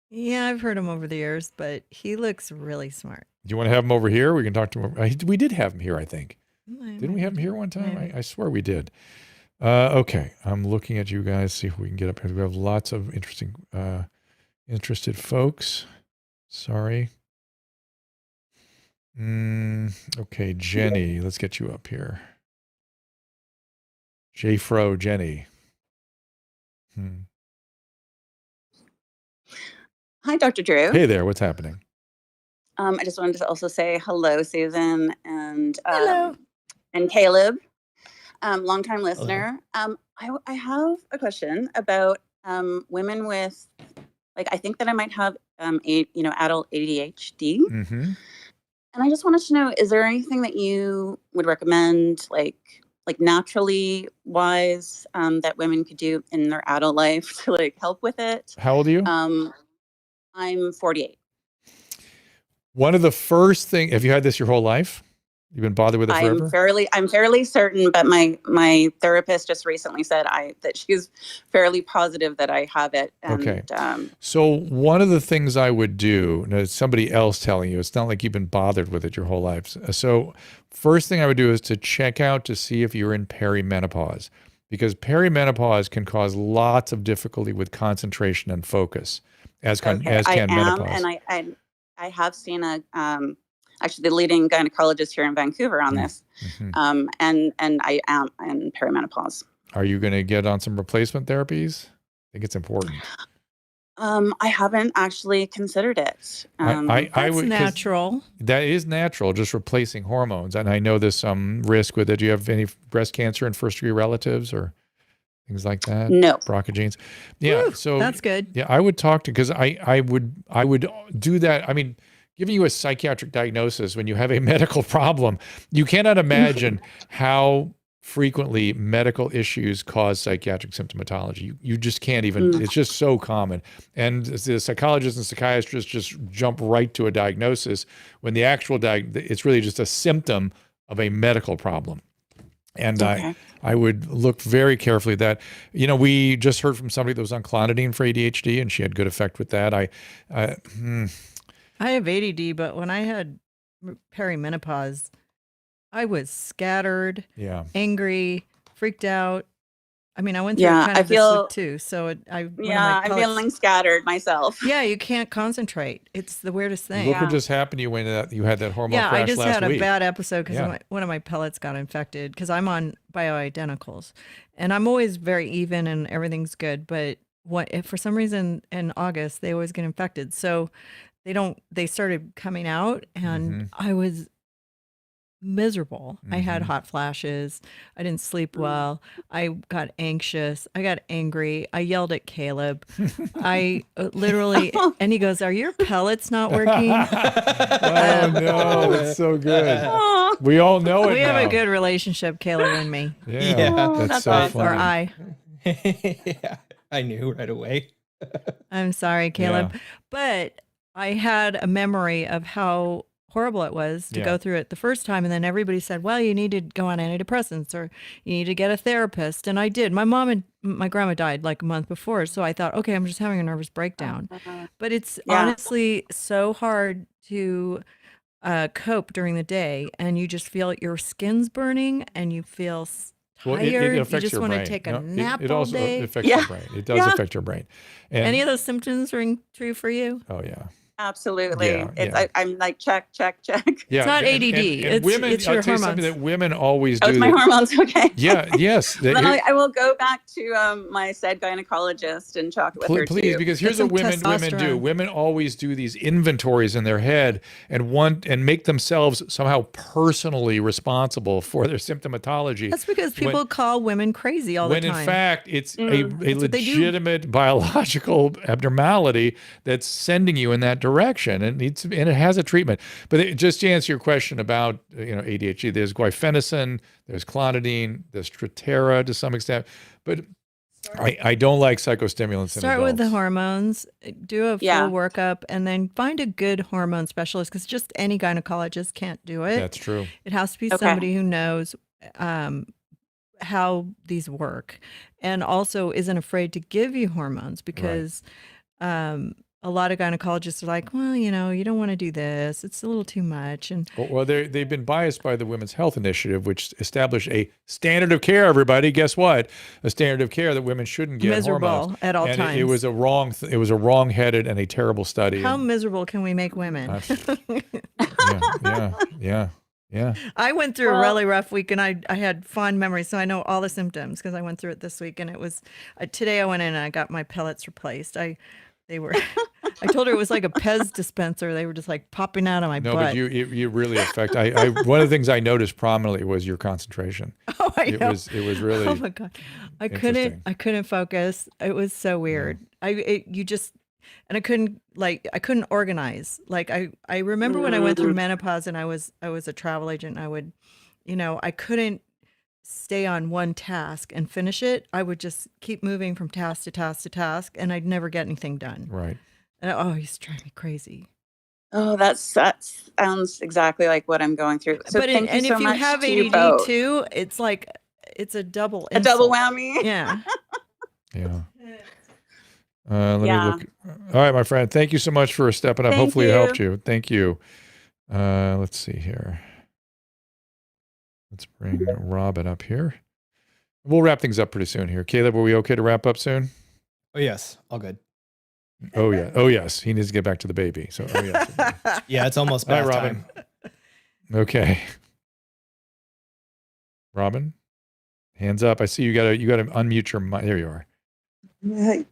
Yeah, I've heard him over the years, but he looks really smart. Do you want to have him over here? We can talk to him. We did have him here, I think. Didn't we have him here one time? I swear we did. Okay. I'm looking at you guys, see if we can get up here. We have lots of interested folks. Sorry. Okay, Jenny. Let's get you up here. J-Fro, Jenny. Hi, Dr. Drew. Hey there. What's happening? I just wanted to also say hello, Susan, and hello, and Caleb, longtime listener. I have a question about women with like I think that I might have adult ADHD. Mm-hmm. And I just wanted to know, is there anything that you would recommend, like naturally wise, that women could do in their adult life to like help with it? How old are you? I'm 48. One of the first things, have you had this your whole life? You've been bothered with it forever? I'm fairly certain, but my therapist just recently said that she's fairly positive that I have it. And, okay. So one of the things I would do, and it's somebody else telling you, it's not like you've been bothered with it your whole life. So first thing I would do is to check out to see if you're in perimenopause, because perimenopause can cause lots of difficulty with concentration and focus, as can menopause. And I have seen actually the leading gynecologist here in Vancouver on this. Mm-hmm. And I am in perimenopause. Are you going to get on some replacement therapies? I think it's important. I haven't actually considered it. That's natural. That is natural, just replacing hormones. And I know there's some risk with it. Do you have any breast cancer in first-degree relatives or things like that? No. BRCA genes? Yeah. Woo, so that's good. Yeah, I would talk to, because I would do that. I mean, giving you a psychiatric diagnosis when you have a medical problem, you cannot imagine how frequently medical issues cause psychiatric symptomatology. You just can't even, it's just so common. And the psychologists and psychiatrists just jump right to a diagnosis when the actual it's really just a symptom of a medical problem. And I would look very carefully at that. We just heard from somebody that was on Clonidine for ADHD, and she had good effect with that. I have ADD, but when I had perimenopause, I was scattered, angry, freaked out. I mean, I went through kind of this week too. So I'm feeling scattered myself. Yeah, you can't concentrate. It's the weirdest thing. Look what just happened to you when you had that hormone crash last week. Yeah, I just had a bad episode because one of my pellets got infected because I'm on bioidenticals. And I'm always very even and everything's good. But if for some reason in August, they always get infected. So they started coming out and I was miserable. I had hot flashes. I didn't sleep well. I got anxious. I got angry. I yelled at Caleb. I literally, and he goes, "Are your pellets not working?" Oh no, that's so good. We all know it. We have a good relationship, Caleb and me. Yeah, that's so awesome. funny. Or I. Yeah, I knew right away. I'm sorry, Caleb. But I had a memory of how horrible it was to go through it the first time. And then everybody said, well, you need to go on antidepressants or you need to get a therapist. And I did. My mom and my grandma died like a month before. So I thought, okay, I'm just having a nervous breakdown. But it's honestly so hard to cope during the day. And you just feel your skin's burning and you feel tired. It you affects just your want brain. to take a nap it all also day. affects your brain. It does affect your brain. And any of those symptoms ring true for you? Oh, yeah. Absolutely. I'm like, check. Yeah. It's not ADD. And women, it's your I'll tell you hormones. something that women always do. It's my hormones. Okay. Yeah. Yes. Then I will go back to my said gynecologist and talk with her please, too. because here's what women do. Women always do these inventories in their head and make themselves somehow personally responsible for their symptomatology. That's because people call women crazy all the time. When in fact, it's a legitimate biological abnormality that's sending you in that direction, and it has a treatment. But just to answer your question about ADHD, there's guaifenesin, there's clonidine, there's Strattera to some extent, but I don't like psychostimulants. Start with the hormones, do a full workup, and then find a good hormone specialist because just any gynecologist can't do it. That's true. It has to be somebody who knows how these work and also isn't afraid to give you hormones because a lot of gynecologists are like, well, you don't want to do this. It's a little too much. And well, they've been biased by the Women's Health Initiative, which established a standard of care. Everybody, guess what? A standard of care that women shouldn't get miserable hormones at all times. It was a wrong-headed and a terrible study. How miserable can we make women? Yeah. I went through a really rough week, and I had fond memories, so I know all the symptoms because I went through it this week. And it was today I went in and I got my pellets replaced. I told her it was like a Pez dispenser. They were just like popping out of my butt. No, but you really affect. One of the things I noticed prominently was your concentration. Oh, I know. It was really. Oh my God, I couldn't focus. It was so weird. You just And I couldn't organize. Like I remember when I went through menopause and I was a travel agent, and I would, I couldn't stay on one task and finish it. I would just keep moving from task to task to task, and I'd never get anything done. Right. And it used to drive me crazy. Oh, that sounds exactly like what I'm going through. So thank you so if you much have to you ADD both. too, it's like it's a double A double insult. whammy. Yeah. Yeah. Let me Yeah. look. All right, my friend. Thank you so much for stepping up. Thank Hopefully it you. helped you. Thank you. Let's see here. Let's bring Robin up here. We'll wrap things up pretty soon here. Caleb, are we okay to wrap up soon? Oh, yes. All good. Oh, yeah. Oh, yes. He needs to get back to the baby. So, oh, yes. Yeah, it's almost All right, bath Robin. time. Okay. Robin, hands up. I see you got to unmute your mic. There you are.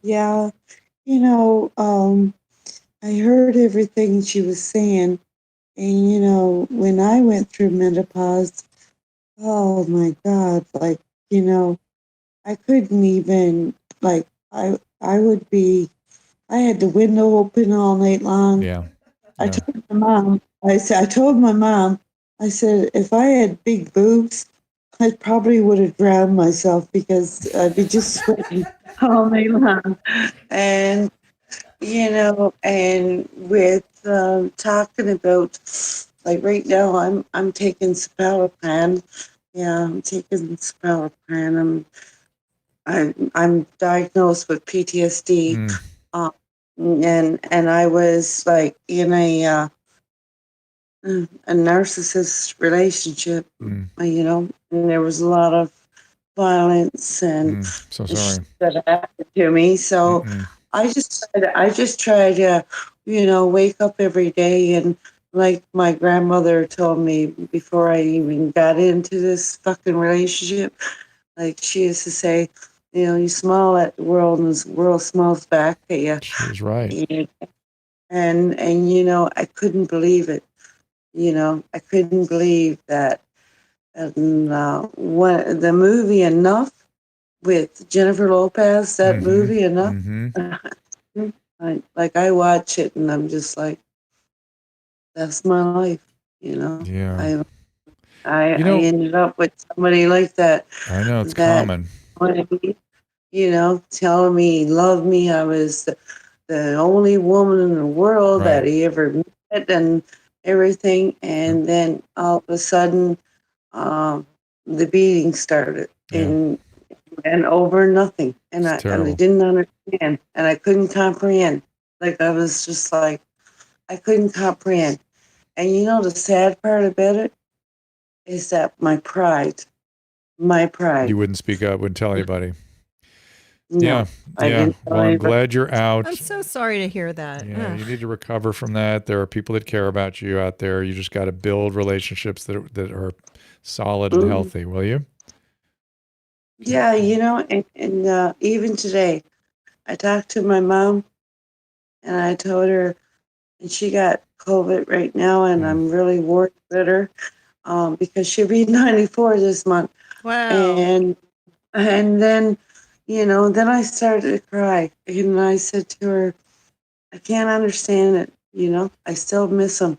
Yeah, I heard everything she was saying, and when I went through menopause, oh my God, I couldn't even I had the window open all night long. Yeah. I told my mom, I said, if I had big boobs, I probably would have drowned myself because I'd be just sweating all night long. And, and with talking about, like right now, I'm taking citalopram. Yeah, I'm taking citalopram. I'm diagnosed with PTSD. And I was like in a narcissist relationship, and there was a lot of violence and so sorry. that happened to me. So I just try to, wake up every day, and like my grandmother told me before I even got into this fucking relationship, like she used to say, you smile at the world and the world smiles back at you. She's right. And I couldn't believe it. I couldn't believe that. And when the movie Enough with Jennifer Lopez, that movie Enough, I watch it and I'm just like, that's my life. Yeah. I ended up with somebody like that. I know it's common. Telling me he loved me. I was the only woman in the world that he ever met and everything. And then all of a sudden, the beating started and over nothing. And I didn't understand and I couldn't comprehend. Like I was just like, I couldn't comprehend. And the sad part about it is that my pride. You wouldn't speak up, wouldn't tell anybody. No, yeah. Well, I'm glad you're out. I'm so sorry to hear that. Yeah, you need to recover from that. There are people that care about you out there. You just got to build relationships that are solid and healthy. Will you? Yeah, and even today, I talked to my mom, and I told her, and she got COVID right now, and I'm really worried about her because she'll be 94 this month. Wow. And then, then I started to cry, and I said to her, I can't understand it. I still miss him.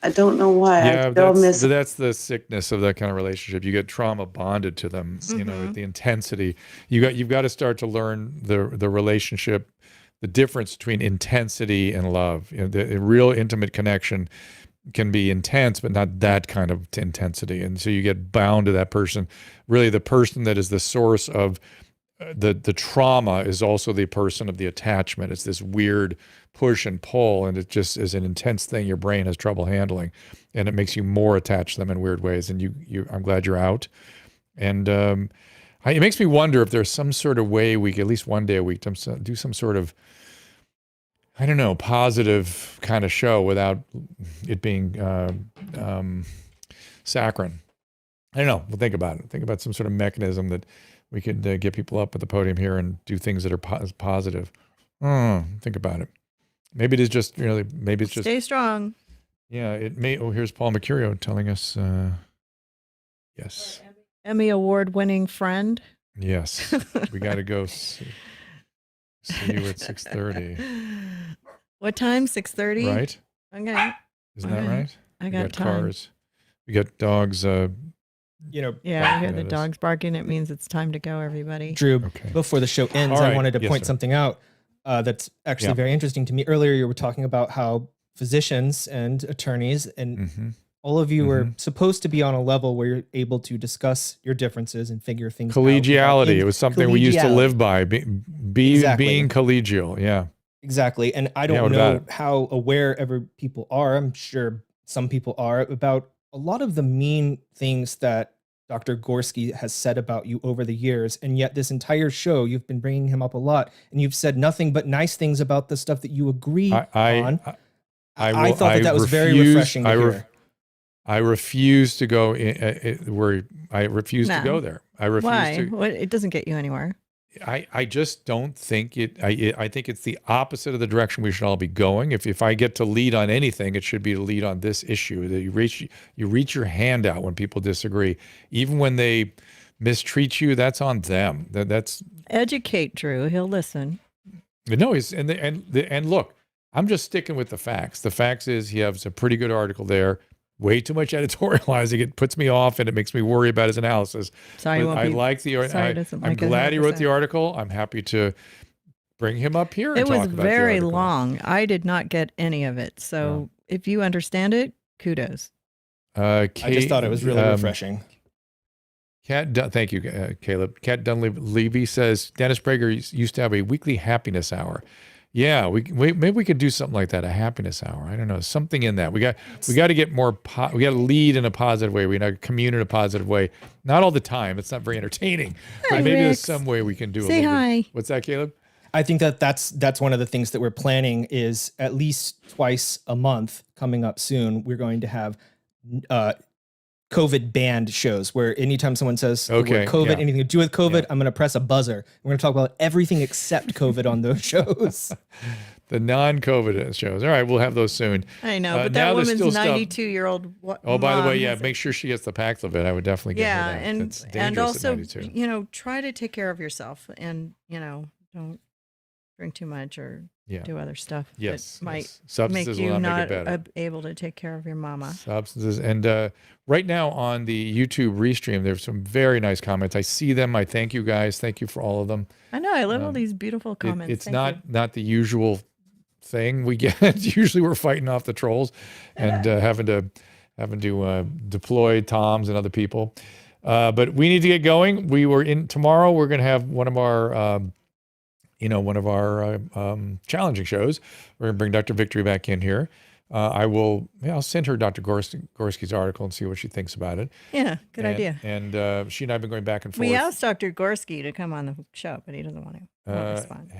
I don't know why. Yeah, I still miss him. that's the sickness of that kind of relationship. You get trauma bonded to them. The intensity. You've got to start to learn the relationship, the difference between intensity and love. The real intimate connection can be intense, but not that kind of intensity. And so you get bound to that person. Really, the person that is the source of the trauma is also the person of the attachment. It's this weird push and pull, and it just is an intense thing your brain has trouble handling, and it makes you more attached to them in weird ways. And I'm glad you're out. And it makes me wonder if there's some sort of way we could, at least one day a week, do some sort of, I don't know, positive kind of show without it being saccharine. I don't know. We'll think about it. Think about some sort of mechanism that we could get people up at the podium here and do things that are positive. Think about it. Maybe it is just, maybe it's just. Stay strong. Yeah, it may. Oh, here's Paul Mercurio telling us, yes. Emmy Award winning friend. Yes, we got to go. See you at 6:30. What time? 6:30? Right? Okay. Isn't that right? I We got time. cars. We got dogs. You know, Yeah, I hear barking the at us. dogs barking. It means it's time to go, everybody. Drew, Okay. before the show ends, All I right. wanted to Yes, point sir. something out that's actually Yeah. very interesting to me. Earlier, you were talking about how physicians and attorneys and all of you are supposed to be on a level where you're able to discuss your differences and figure things out. Collegiality. It was something we used to live by. Being collegial. Yeah. Exactly. And I Yeah, don't what know about it? how aware ever people are. I'm sure some people are about a lot of the mean things that Dr. Gorski has said about you over the years. And yet this entire show, you've been bringing him up a lot and you've said nothing but nice things about the stuff that you agree on. I thought that was very refreshing to hear. I refuse to go where I refuse to No. go there. I refuse Why? to. What? It doesn't get you anywhere. I just don't think it. I think it's the opposite of the direction we should all be going. If I get to lead on anything, it should be to lead on this issue. That you reach your hand out when people disagree, even when they mistreat you. That's on them. That's Educate Drew. He'll listen. no. And look, I'm just sticking with the facts. The facts is he has a pretty good article there. Way too much editorializing. It puts me off and it makes me worry about his analysis. Sorry, But won't I be- like the sorry, article. doesn't I'm like it glad he wrote 100%. the article. I'm happy to bring him up here and It was talk about the very article. long. I did not get any of it. So if you understand it, kudos. I just thought it was really refreshing. Thank you, Caleb. Kat Dunleavy says, Dennis Prager used to have a weekly happiness hour. Yeah, maybe we could do something like that, a happiness hour. I don't know, something in that. We got to get more. We got to lead in a positive way. We got to commune in a positive way. Not all the time. It's not very entertaining. Hi, But maybe there's Rex. some way we can do Say a little hi. bit. What's that, Caleb? I think that's one of the things that we're planning is at least twice a month coming up soon. We're going to have COVID banned shows where anytime someone says the Okay, word COVID, yeah. anything to do with COVID, I'm going to press a buzzer. We're going to talk about everything except COVID on those shows. The non-COVID shows. All right, we'll have those soon. I know, but now that there's woman's still stuff- 92-year-old. Oh, by the way, yeah, make sure she gets the Paxlovid. I would definitely get Yeah, her that. and It's dangerous at also, 92. try to take care of yourself, and don't drink too much or do other stuff Yes, that might yes. Substances make will you not not make it better. able to take care of your mama. Substances. And right now on the YouTube restream, there's some very nice comments. I see them. I thank you guys. Thank you for all of them. I know. I love all these beautiful comments. It's Thank you. not the usual thing we get. Usually we're fighting off the trolls and having to deploy Toms and other people. But we need to get going. Tomorrow we're going to have one of our challenging shows. We're going to bring Dr. Victory back in here. I'll send her Dr. Gorski's article and see what she thinks about it. Yeah, good idea. And she and I have been going back and forth. We asked Dr. Gorski to come on the show, but he doesn't want to respond.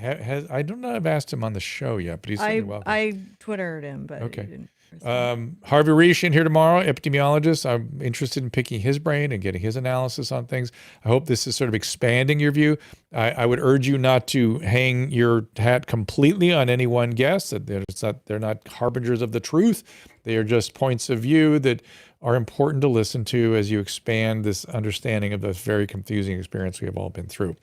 I don't know if I've asked him on the show yet, but he's certainly welcome. I Twittered him, but Okay. he didn't. Harvey Reish in here tomorrow, epidemiologist. I'm interested in picking his brain and getting his analysis on things. I hope this is sort of expanding your view. I would urge you not to hang your hat completely on any one guess. They're not harbingers of the truth. They are just points of view that are important to listen to as you expand this understanding of this very confusing experience we have all been through,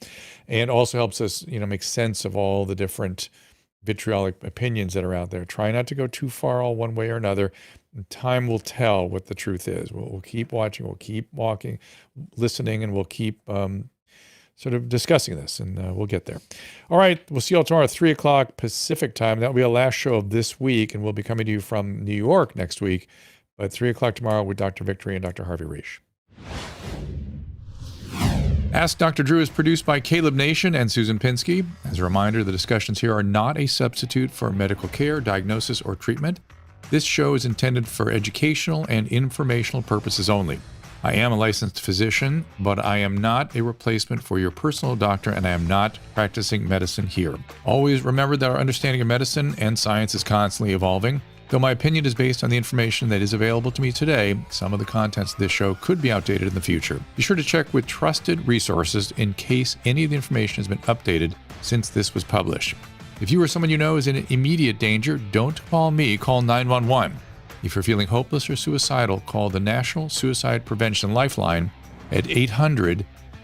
and also helps us, make sense of all the different vitriolic opinions that are out there. Try not to go too far all one way or another. Time will tell what the truth is. We'll keep watching, we'll keep walking, listening, and we'll keep sort of discussing this, and we'll get there. All right, we'll see you all tomorrow at 3 o'clock Pacific time. That'll be our last show of this week, and we'll be coming to you from New York next week. But 3 o'clock tomorrow with Dr. Victory and Dr. Harvey Reish. Ask Dr. Drew is produced by Caleb Nation and Susan Pinsky. As a reminder, the discussions here are not a substitute for medical care, diagnosis, or treatment. This show is intended for educational and informational purposes only. I am a licensed physician, but I am not a replacement for your personal doctor, and I am not practicing medicine here. Always remember that our understanding of medicine and science is constantly evolving. Though my opinion is based on the information that is available to me today, some of the contents of this show could be outdated in the future. Be sure to check with trusted resources in case any of the information has been updated since this was published. If you or someone you know is in immediate danger, don't call me, call 911. If you're feeling hopeless or suicidal, call the National Suicide Prevention Lifeline at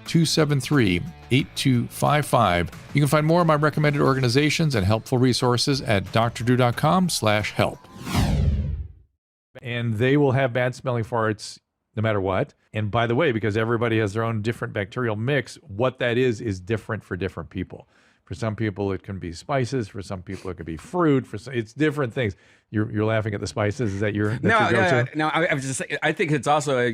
273-8255. You can find more of my recommended organizations and helpful resources at drdrew.com/help. And they will have bad smelling farts no matter what. And by the way, because everybody has their own different bacterial mix, what that is different for different people. For some people, it can be spices. For some people, it could be fruit. It's different things. You're laughing at the spices. Is that your go-to? No. I was just saying, I think it's also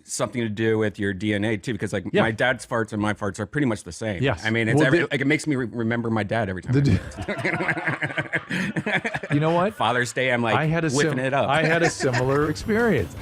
something to do with your DNA too, because my dad's farts and my farts are pretty much the same. Yes. I mean, it's it makes me remember my dad every time. You know what? Father's Day, I'm like whipping it up. I had a similar experience.